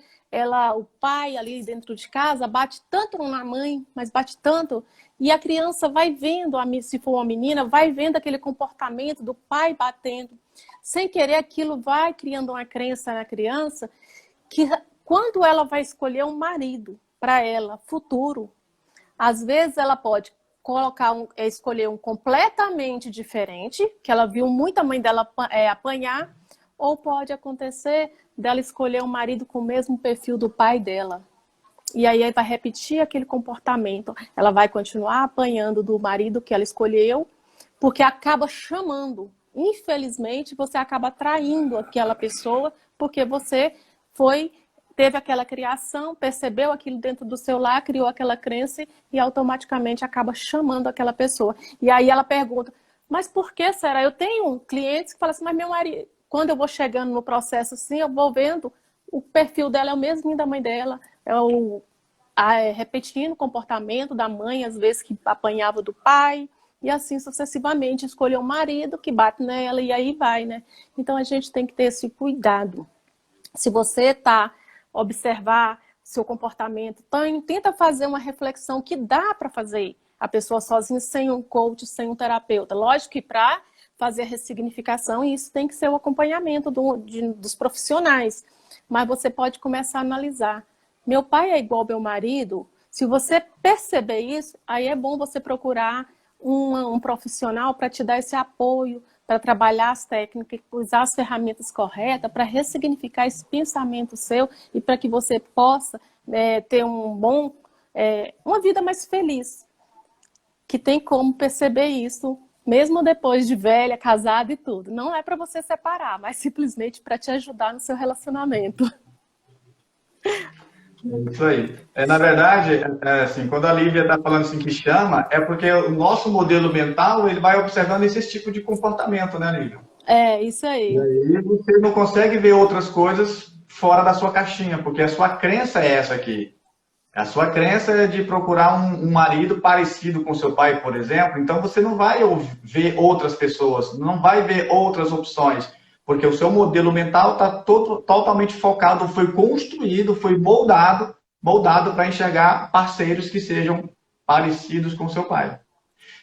o pai ali dentro de casa bate tanto na mãe, mas bate tanto, e a criança vai vendo, se for uma menina, vai vendo aquele comportamento do pai batendo. Sem querer, aquilo vai criando uma crença na criança que quando ela vai escolher um marido para ela, futuro, às vezes ela pode escolher um completamente diferente, que ela viu muita mãe dela apanhar, ou pode acontecer dela escolher um marido com o mesmo perfil do pai dela. E aí vai repetir aquele comportamento. Ela vai continuar apanhando do marido que ela escolheu, porque acaba chamando. Infelizmente, você acaba atraindo aquela pessoa, porque você teve aquela criação, percebeu aquilo dentro do seu lar, criou aquela crença e automaticamente acaba chamando aquela pessoa. E aí ela pergunta, mas por que será? Eu tenho clientes que falam assim, mas meu marido... Quando eu vou chegando no processo assim, eu vou vendo o perfil dela é o mesmo da mãe dela, repetindo o comportamento da mãe, às vezes que apanhava do pai, e assim sucessivamente, escolher um marido que bate nela e aí vai, né? Então a gente tem que ter esse cuidado. Se você observar seu comportamento, tenta fazer uma reflexão que dá para fazer a pessoa sozinha, sem um coach, sem um terapeuta. Lógico que para fazer a ressignificação, e isso tem que ser o acompanhamento dos profissionais. Mas você pode começar a analisar. Meu pai é igual ao meu marido? Se você perceber isso, aí é bom você procurar um profissional para te dar esse apoio, para trabalhar as técnicas, usar as ferramentas corretas, para ressignificar esse pensamento seu e para que você possa ter uma vida mais feliz. Que tem como perceber isso mesmo depois de velha, casada e tudo. Não é para você separar, mas simplesmente para te ajudar no seu relacionamento. Isso aí. Na verdade, assim, quando a Lívia está falando assim que chama, é porque o nosso modelo mental ele vai observando esse tipo de comportamento, né, Lívia? É, isso E aí. aí você não consegue ver outras coisas fora da sua caixinha, porque a sua crença é essa aqui. A sua crença é de procurar um marido parecido com seu pai, por exemplo, então você não vai ver outras pessoas, não vai ver outras opções, porque o seu modelo mental está totalmente focado, foi construído, foi moldado para enxergar parceiros que sejam parecidos com seu pai.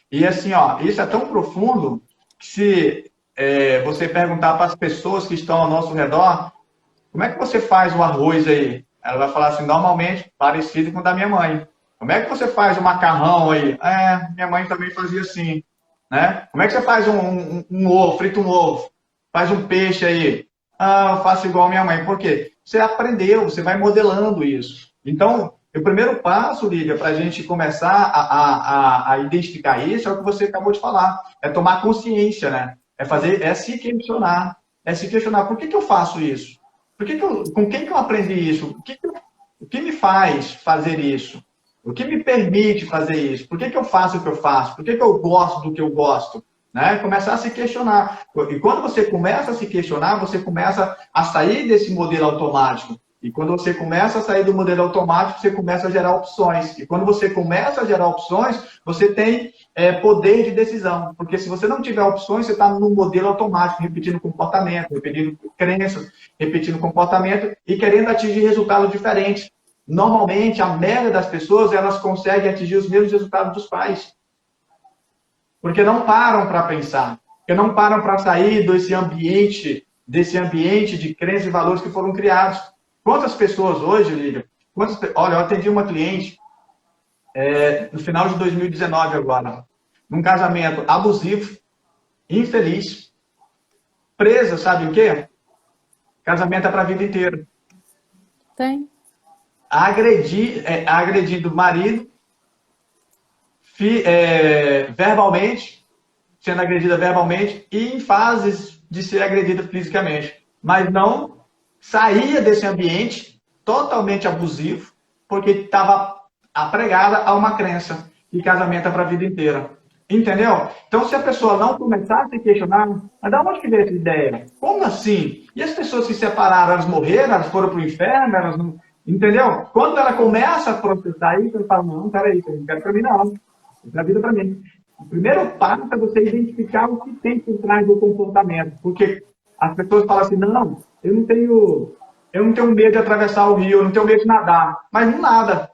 E assim, ó, isso é tão profundo que se você perguntar para as pessoas que estão ao nosso redor, como é que você faz o arroz aí? Ela vai falar assim, normalmente, parecido com o da minha mãe. Como é que você faz o macarrão aí? Minha mãe também fazia assim. Né? Como é que você faz um ovo, frita um ovo? Faz um peixe aí? Eu faço igual a minha mãe. Por quê? Você aprendeu, você vai modelando isso. Então, o primeiro passo, Lívia, para a gente começar a identificar isso, é o que você acabou de falar. É tomar consciência, né? É se questionar. É se questionar, por que eu faço isso? Com quem que eu aprendi isso? O que me faz fazer isso? O que me permite fazer isso? Por que eu faço o que eu faço? Por que eu gosto do que eu gosto? Né? Começar a se questionar. E quando você começa a se questionar, você começa a sair desse modelo automático. E quando você começa a sair do modelo automático, você começa a gerar opções. E quando você começa a gerar opções, você tem poder de decisão. Porque se você não tiver opções, você está num modelo automático, repetindo comportamento, repetindo crenças, repetindo comportamento e querendo atingir resultados diferentes. Normalmente, a média das pessoas, elas conseguem atingir os mesmos resultados dos pais. Porque não param para pensar. Porque não param para sair desse ambiente de crenças e valores que foram criados. Quantas pessoas hoje, Lívia? Olha, eu atendi uma cliente no final de 2019 agora, num casamento abusivo, infeliz, presa, sabe o quê? Casamento é para a vida inteira. Tem. Agredindo o marido, verbalmente, sendo agredida verbalmente e em fases de ser agredida fisicamente. Mas não saía desse ambiente totalmente abusivo, porque estava apregada a uma crença que casamento é para a vida inteira. Entendeu? Então, se a pessoa não começar a se questionar, mas da onde que veio essa ideia? Como assim? E as pessoas que se separaram, elas morreram, elas foram para o inferno, elas não... Entendeu? Quando ela começa a processar isso, ela fala, não, peraí, eu não quero para mim não. Eu quero a vida para mim. O primeiro passo é você identificar o que tem por trás do comportamento. Porque as pessoas falam assim, não, eu não tenho medo de atravessar o rio, eu não tenho medo de nadar. Mas não nada.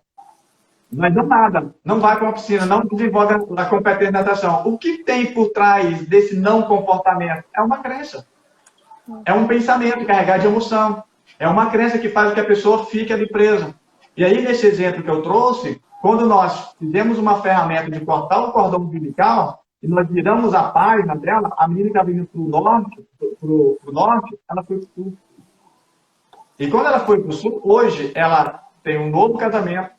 Mas não nada. Não vai para uma piscina, não desenvolve a competência de natação. O que tem por trás desse não comportamento? É uma crença. É um pensamento carregado de emoção. É uma crença que faz com que a pessoa fique ali presa. E aí, nesse exemplo que eu trouxe, quando nós fizemos uma ferramenta de cortar o cordão umbilical, e nós viramos a página dela, a menina que estava vindo para o norte, ela foi para o sul. E quando ela foi para o sul, hoje ela tem um novo casamento,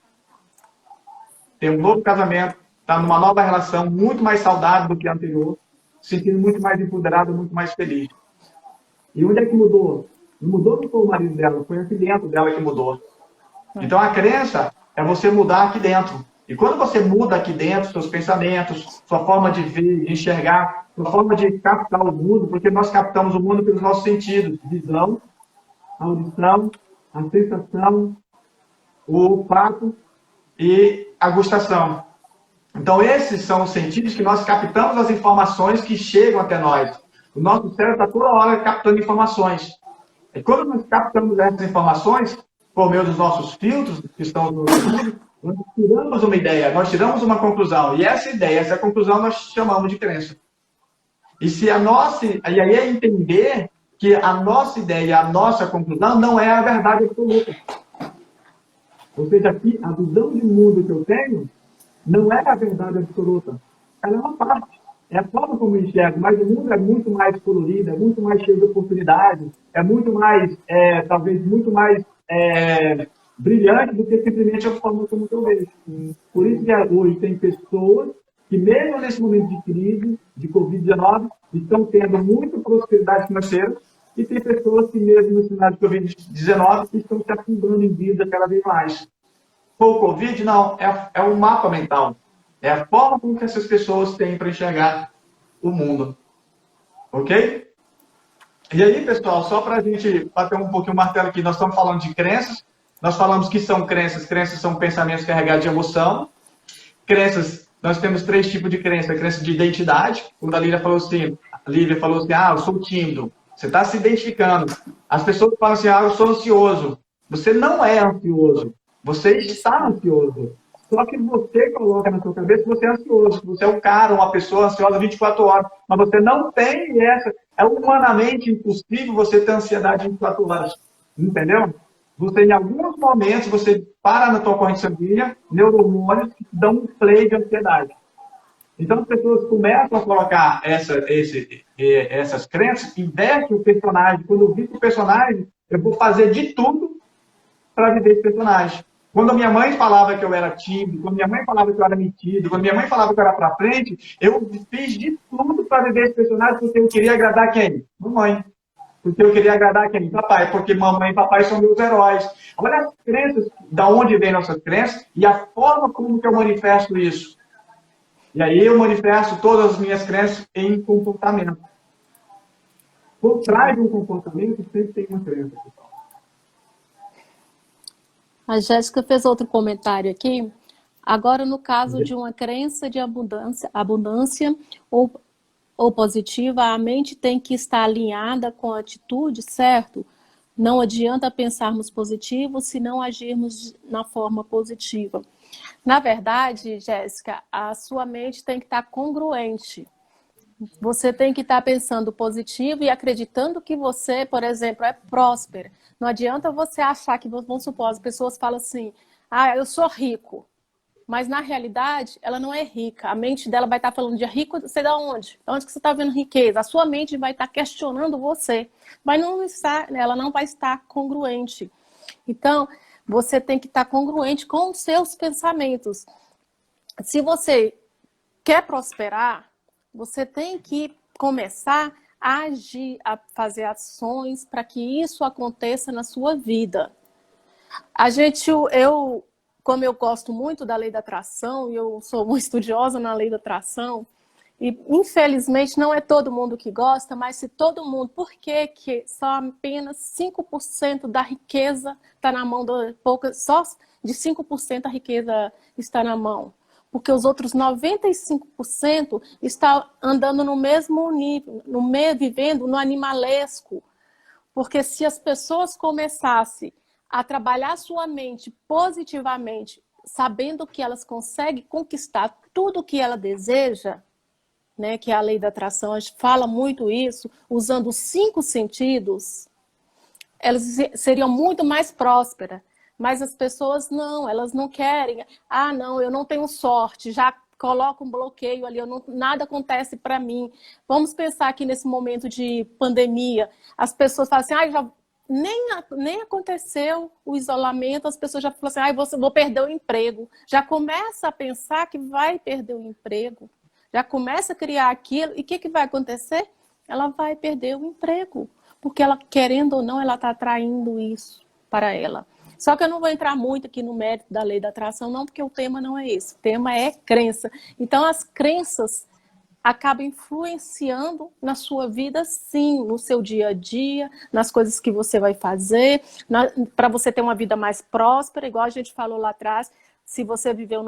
está numa nova relação, muito mais saudável do que a anterior, se sentindo muito mais empoderada, muito mais feliz. E onde é que mudou? Não mudou não foi o marido dela, foi aqui dentro dela que mudou. Então a crença é você mudar aqui dentro. E quando você muda aqui dentro, seus pensamentos, sua forma de ver, de enxergar, sua forma de captar o mundo, porque nós captamos o mundo pelos nossos sentidos, visão, audição, a sensação, o olfato e a gustação. Então esses são os sentidos que nós captamos as informações que chegam até nós. O nosso cérebro está toda hora captando informações. E quando nós captamos essas informações, por meio dos nossos filtros, que estão no YouTube, nós tiramos uma ideia, nós tiramos uma conclusão. E essa ideia, essa conclusão, nós chamamos de crença. E aí é entender que a nossa ideia, a nossa conclusão, não é a verdade absoluta. Ou seja, aqui, a visão de mundo que eu tenho não é a verdade absoluta. Ela é uma parte. É a forma como eu enxergo, mas o mundo é muito mais colorido, é muito mais cheio de oportunidades, é muito mais, talvez, muito mais brilhante do que simplesmente a forma como eu vejo. Por isso que hoje tem pessoas que, mesmo nesse momento de crise, de Covid-19, estão tendo muita prosperidade financeira, E tem pessoas que, mesmo no cenário de Covid-19, estão se afundando em vida cada vez mais. Foi o Covid? Não, é um mapa mental. É a forma como que essas pessoas têm para enxergar o mundo. Ok? E aí, pessoal, só para a gente bater um pouquinho o martelo aqui, nós estamos falando de crenças. Nós falamos que são crenças. Crenças são pensamentos carregados de emoção. Crenças, nós temos 3 tipos de crença. Crença de identidade, quando a Lívia falou assim, eu sou tímido. Você está se identificando. As pessoas falam assim, eu sou ansioso. Você não é ansioso. Você está ansioso. Só que você coloca na sua cabeça que você é ansioso, que você é um cara, uma pessoa ansiosa 24 horas. Mas você não tem essa. É humanamente impossível você ter ansiedade 24 horas. Entendeu? Você, em alguns momentos, você para na tua corrente sanguínea, neurohormônios que dão um play de ansiedade. Então, as pessoas começam a colocar essas crenças, investem o personagem. Quando eu vi o personagem, eu vou fazer de tudo para viver esse personagem. Quando a minha mãe falava que eu era tímido, quando minha mãe falava que eu era metido, quando minha mãe falava que eu era para frente, eu fiz de tudo para viver esse personagem porque eu queria agradar quem? Mamãe. Porque eu queria agradar quem? Papai. Porque mamãe e papai são meus heróis. Olha as crenças, da onde vêm nossas crenças e a forma como que eu manifesto isso. E aí eu manifesto todas as minhas crenças em comportamento. Por trás de um comportamento sempre tem uma crença, pessoal. A Jéssica fez outro comentário aqui. Agora, no caso de uma crença de abundância ou positiva, a mente tem que estar alinhada com a atitude, certo? Não adianta pensarmos positivo se não agirmos na forma positiva. Na verdade, Jéssica, a sua mente tem que estar congruente. Você tem que estar pensando positivo e acreditando que você, por exemplo, é próspero. Não adianta você achar que, vamos supor, as pessoas falam assim, eu sou rico. Mas, na realidade, ela não é rica. A mente dela vai estar falando de rico, sei de onde? De onde que você está vendo riqueza? A sua mente vai estar questionando você. Mas ela não vai estar congruente. Então, você tem que estar congruente com os seus pensamentos. Se você quer prosperar, você tem que começar a agir, a fazer ações para que isso aconteça na sua vida. Como eu gosto muito da lei da atração, e eu sou uma estudiosa na lei da atração, e infelizmente não é todo mundo que gosta, mas se todo mundo, por que só apenas 5% da riqueza está na mão só de 5% a riqueza está na mão? Porque os outros 95% estão andando no mesmo nível, vivendo no animalesco. Porque se as pessoas começassem a trabalhar sua mente positivamente, sabendo que elas conseguem conquistar tudo o que ela deseja, né, que é a lei da atração, a gente fala muito isso, usando os 5 sentidos, elas seriam muito mais prósperas. Mas as pessoas não, elas não querem. Não, eu não tenho sorte, já coloco um bloqueio ali, nada acontece para mim. Vamos pensar aqui nesse momento de pandemia, as pessoas falam assim, nem aconteceu o isolamento, as pessoas já falam assim, vou perder o emprego. Já começa a pensar que vai perder o emprego, já começa a criar aquilo, e o que vai acontecer? Ela vai perder o emprego, porque ela, querendo ou não, ela está atraindo isso para ela. Só que eu não vou entrar muito aqui no mérito da lei da atração, não, porque o tema não é esse. O tema é crença. Então, as crenças acabam influenciando na sua vida, sim, no seu dia a dia, nas coisas que você vai fazer, para você ter uma vida mais próspera, igual a gente falou lá atrás, se você viveu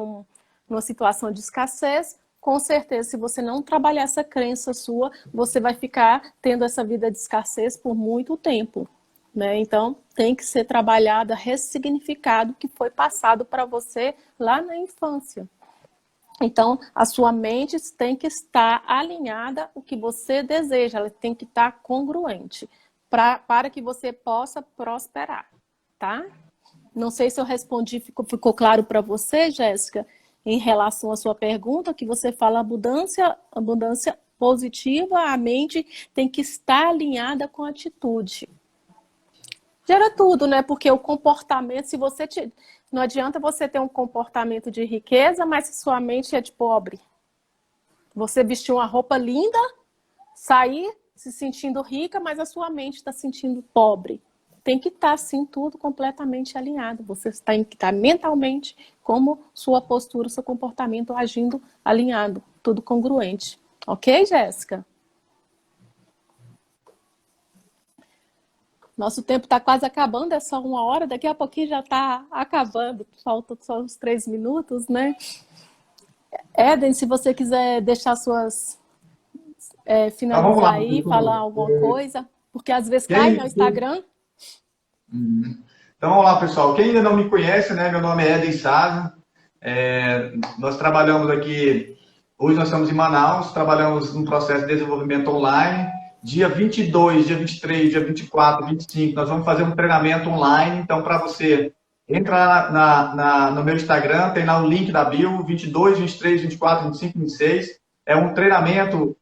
numa situação de escassez, com certeza, se você não trabalhar essa crença sua, você vai ficar tendo essa vida de escassez por muito tempo. Né? Então, tem que ser trabalhada, ressignificado o que foi passado para você lá na infância. Então, a sua mente tem que estar alinhada o que você deseja, ela tem que estar congruente para que você possa prosperar, tá? Não sei se eu respondi, ficou claro para você, Jéssica, em relação à sua pergunta, que você fala abundância positiva, a mente tem que estar alinhada com a atitude. Gera tudo, né? Porque o comportamento, não adianta você ter um comportamento de riqueza, mas se sua mente é de pobre. Você vestir uma roupa linda, sair se sentindo rica, mas a sua mente está se sentindo pobre. Tem que estar, assim, tudo completamente alinhado. Você tem que estar mentalmente, como sua postura, seu comportamento agindo alinhado, tudo congruente. Ok, Jéssica? Nosso tempo está quase acabando, é só 1 hora, daqui a pouquinho já está acabando, faltam só uns 3 minutos, né? Éden, se você quiser deixar suas... Então, vamos lá, finalizar aí, falar pessoal. alguma coisa, porque às vezes cai no Instagram. Então, vamos lá, pessoal. Quem ainda não me conhece, né? Meu nome é Éden Sávio. Nós trabalhamos aqui, hoje nós estamos em Manaus, trabalhamos num processo de desenvolvimento online. Dia 22, dia 23, dia 24, 25, nós vamos fazer um treinamento online. Então, para você, entra no meu Instagram, tem lá o link da bio, 22, 23, 24, 25, 26. É um treinamento,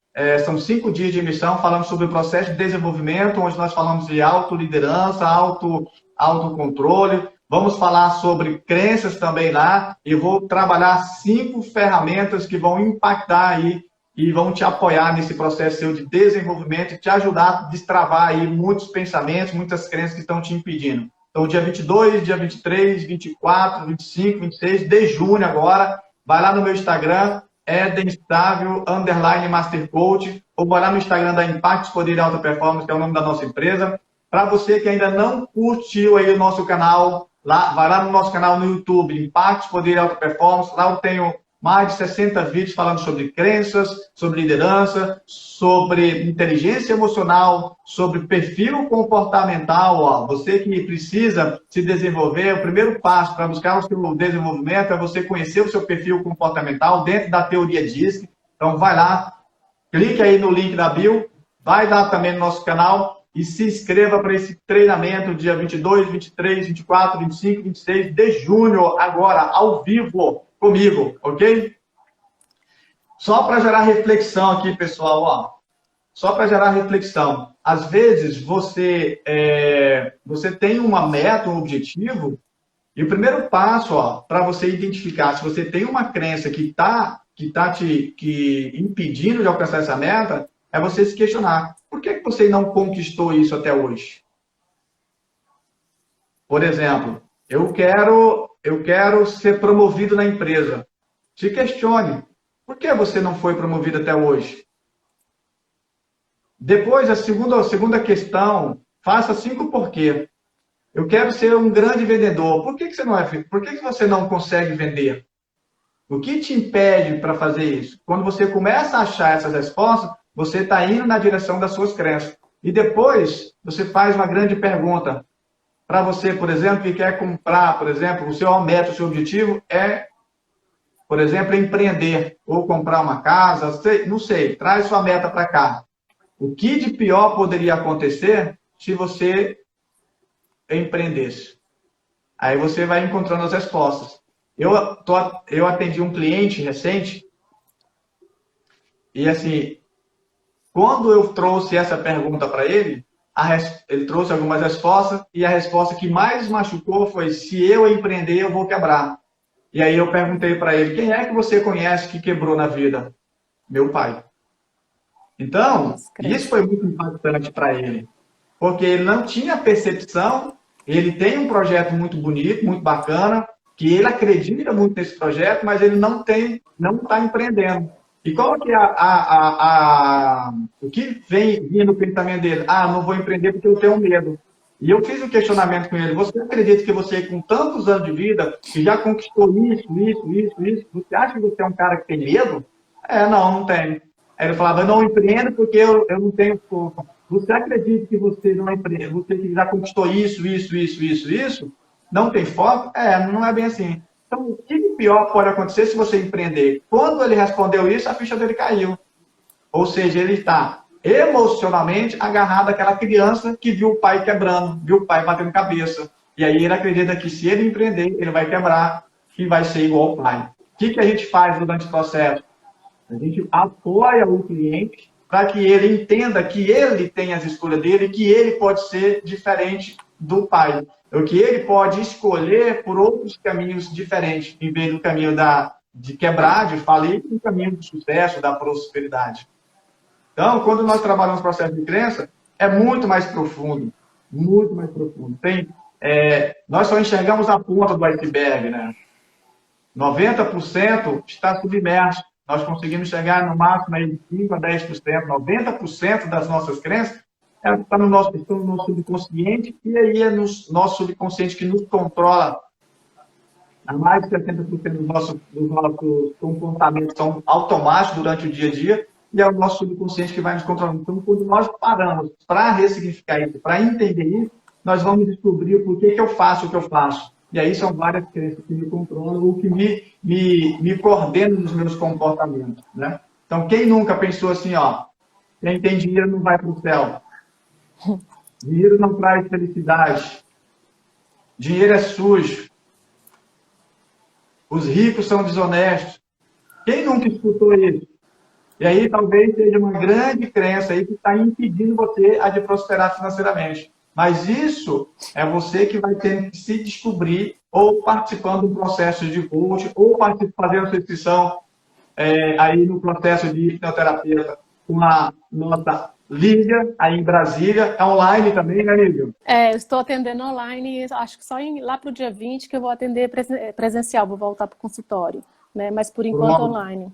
são 5 dias de imersão, falando sobre o processo de desenvolvimento, onde nós falamos de autoliderança, autocontrole. Vamos falar sobre crenças também lá, e vou trabalhar 5 ferramentas que vão impactar aí e vão te apoiar nesse processo seu de desenvolvimento e te ajudar a destravar aí muitos pensamentos, muitas crenças que estão te impedindo. Então, dia 22, dia 23, 24, 25, 26 de junho agora, vai lá no meu Instagram, @Mastercoach, ou vai lá no Instagram da Impactos Poder e Alta Performance, que é o nome da nossa empresa. Para você que ainda não curtiu aí o nosso canal, vai lá no nosso canal no YouTube, Impactos Poder e Alta Performance, lá eu tenho mais de 60 vídeos falando sobre crenças, sobre liderança, sobre inteligência emocional, sobre perfil comportamental. Ó. Você que precisa se desenvolver, o primeiro passo para buscar o seu desenvolvimento é você conhecer o seu perfil comportamental dentro da teoria DISC. Então, vai lá, clique aí no link da bio, vai lá também no nosso canal e se inscreva para esse treinamento dia 22, 23, 24, 25, 26 de junho, agora, ao vivo, comigo, ok? Só para gerar reflexão aqui, pessoal, ó. Só para gerar reflexão. Às vezes, você tem uma meta, um objetivo, e o primeiro passo, ó, para você identificar se você tem uma crença que está te impedindo de alcançar essa meta, é você se questionar. Por que você não conquistou isso até hoje? Por exemplo, eu quero ser promovido na empresa. Se questione. Por que você não foi promovido até hoje? Depois, a segunda questão, faça 5 porquê. Eu quero ser um grande vendedor. Por que você não consegue vender? O que te impede para fazer isso? Quando você começa a achar essas respostas, você está indo na direção das suas crenças. E depois, você faz uma grande pergunta. Para você, por exemplo, que quer comprar, por exemplo, o seu meta, o seu objetivo é, por exemplo, empreender ou comprar uma casa, não sei, traz sua meta para cá. O que de pior poderia acontecer se você empreendesse? Aí você vai encontrando as respostas. Eu atendi um cliente recente e, assim, quando eu trouxe essa pergunta para ele, ele trouxe algumas respostas e a resposta que mais machucou foi: se eu empreender, eu vou quebrar. E aí eu perguntei para ele: quem é que você conhece que quebrou na vida? Meu pai. Então, isso foi muito impactante para ele, porque ele não tinha percepção. Ele tem um projeto muito bonito, muito bacana, que ele acredita muito nesse projeto, mas ele não está empreendendo. E qual que é o que vinha no pensamento dele? Não vou empreender porque eu tenho medo. E eu fiz um questionamento com ele: você acredita que você, com tantos anos de vida, que já conquistou isso, você acha que você é um cara que tem medo? Não tenho. Aí ele falava: eu não empreendo porque eu não tenho foco. Você acredita que você não empreende, você que já conquistou isso, não tem foco? Não é bem assim. Então, o que pior pode acontecer se você empreender? Quando ele respondeu isso, a ficha dele caiu. Ou seja, ele está emocionalmente agarrado àquela criança que viu o pai quebrando, viu o pai batendo cabeça. E aí ele acredita que se ele empreender, ele vai quebrar e vai ser igual ao pai. O que a gente faz durante o processo? A gente apoia o cliente para que ele entenda que ele tem as escolhas dele, que ele pode ser diferente do pai. O que ele pode escolher por outros caminhos diferentes, em vez do caminho de quebrar, de falir, e o caminho do sucesso, da prosperidade. Então, quando nós trabalhamos o processo de crença, é muito mais profundo, muito mais profundo. Nós só enxergamos a ponta do iceberg, né? 90% está submerso. Nós conseguimos chegar no máximo aí de 5 a 10%. 90% das nossas crenças está estão no nosso subconsciente, e aí é no nosso subconsciente que nos controla. Mais de 70% dos nossos comportamentos são automáticos durante o dia a dia, e é o nosso subconsciente que vai nos controlando. Então, quando nós paramos para ressignificar isso, para entender isso, nós vamos descobrir o porquê que eu faço o que eu faço. E aí são várias crenças que me controlam ou que me coordenam nos meus comportamentos, né? Então, quem nunca pensou assim, ó, quem tem dinheiro não vai para o céu. Dinheiro não traz felicidade. Dinheiro é sujo. Os ricos são desonestos. Quem nunca escutou isso? E aí talvez seja uma grande crença aí que está impedindo você de prosperar financeiramente. Mas isso é você que vai ter que se descobrir, ou participando de um processo de coaching, ou fazendo sua inscrição aí no processo de hipnoterapeuta com a nossa Lívia, aí em Brasília. É online também, né, Lívia? Eu estou atendendo online, acho que só lá para o dia 20 que eu vou atender presencial, vou voltar para o consultório, né? Mas por enquanto online.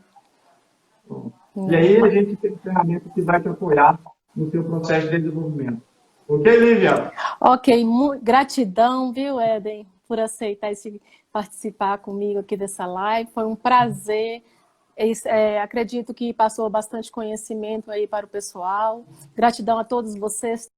E aí a gente tem ferramenta que vai te apoiar no seu processo de desenvolvimento. Ok, Lívia? Ok, gratidão, viu, Éden, por aceitar participar comigo aqui dessa live. Foi um prazer. Acredito que passou bastante conhecimento aí para o pessoal. Gratidão a todos vocês.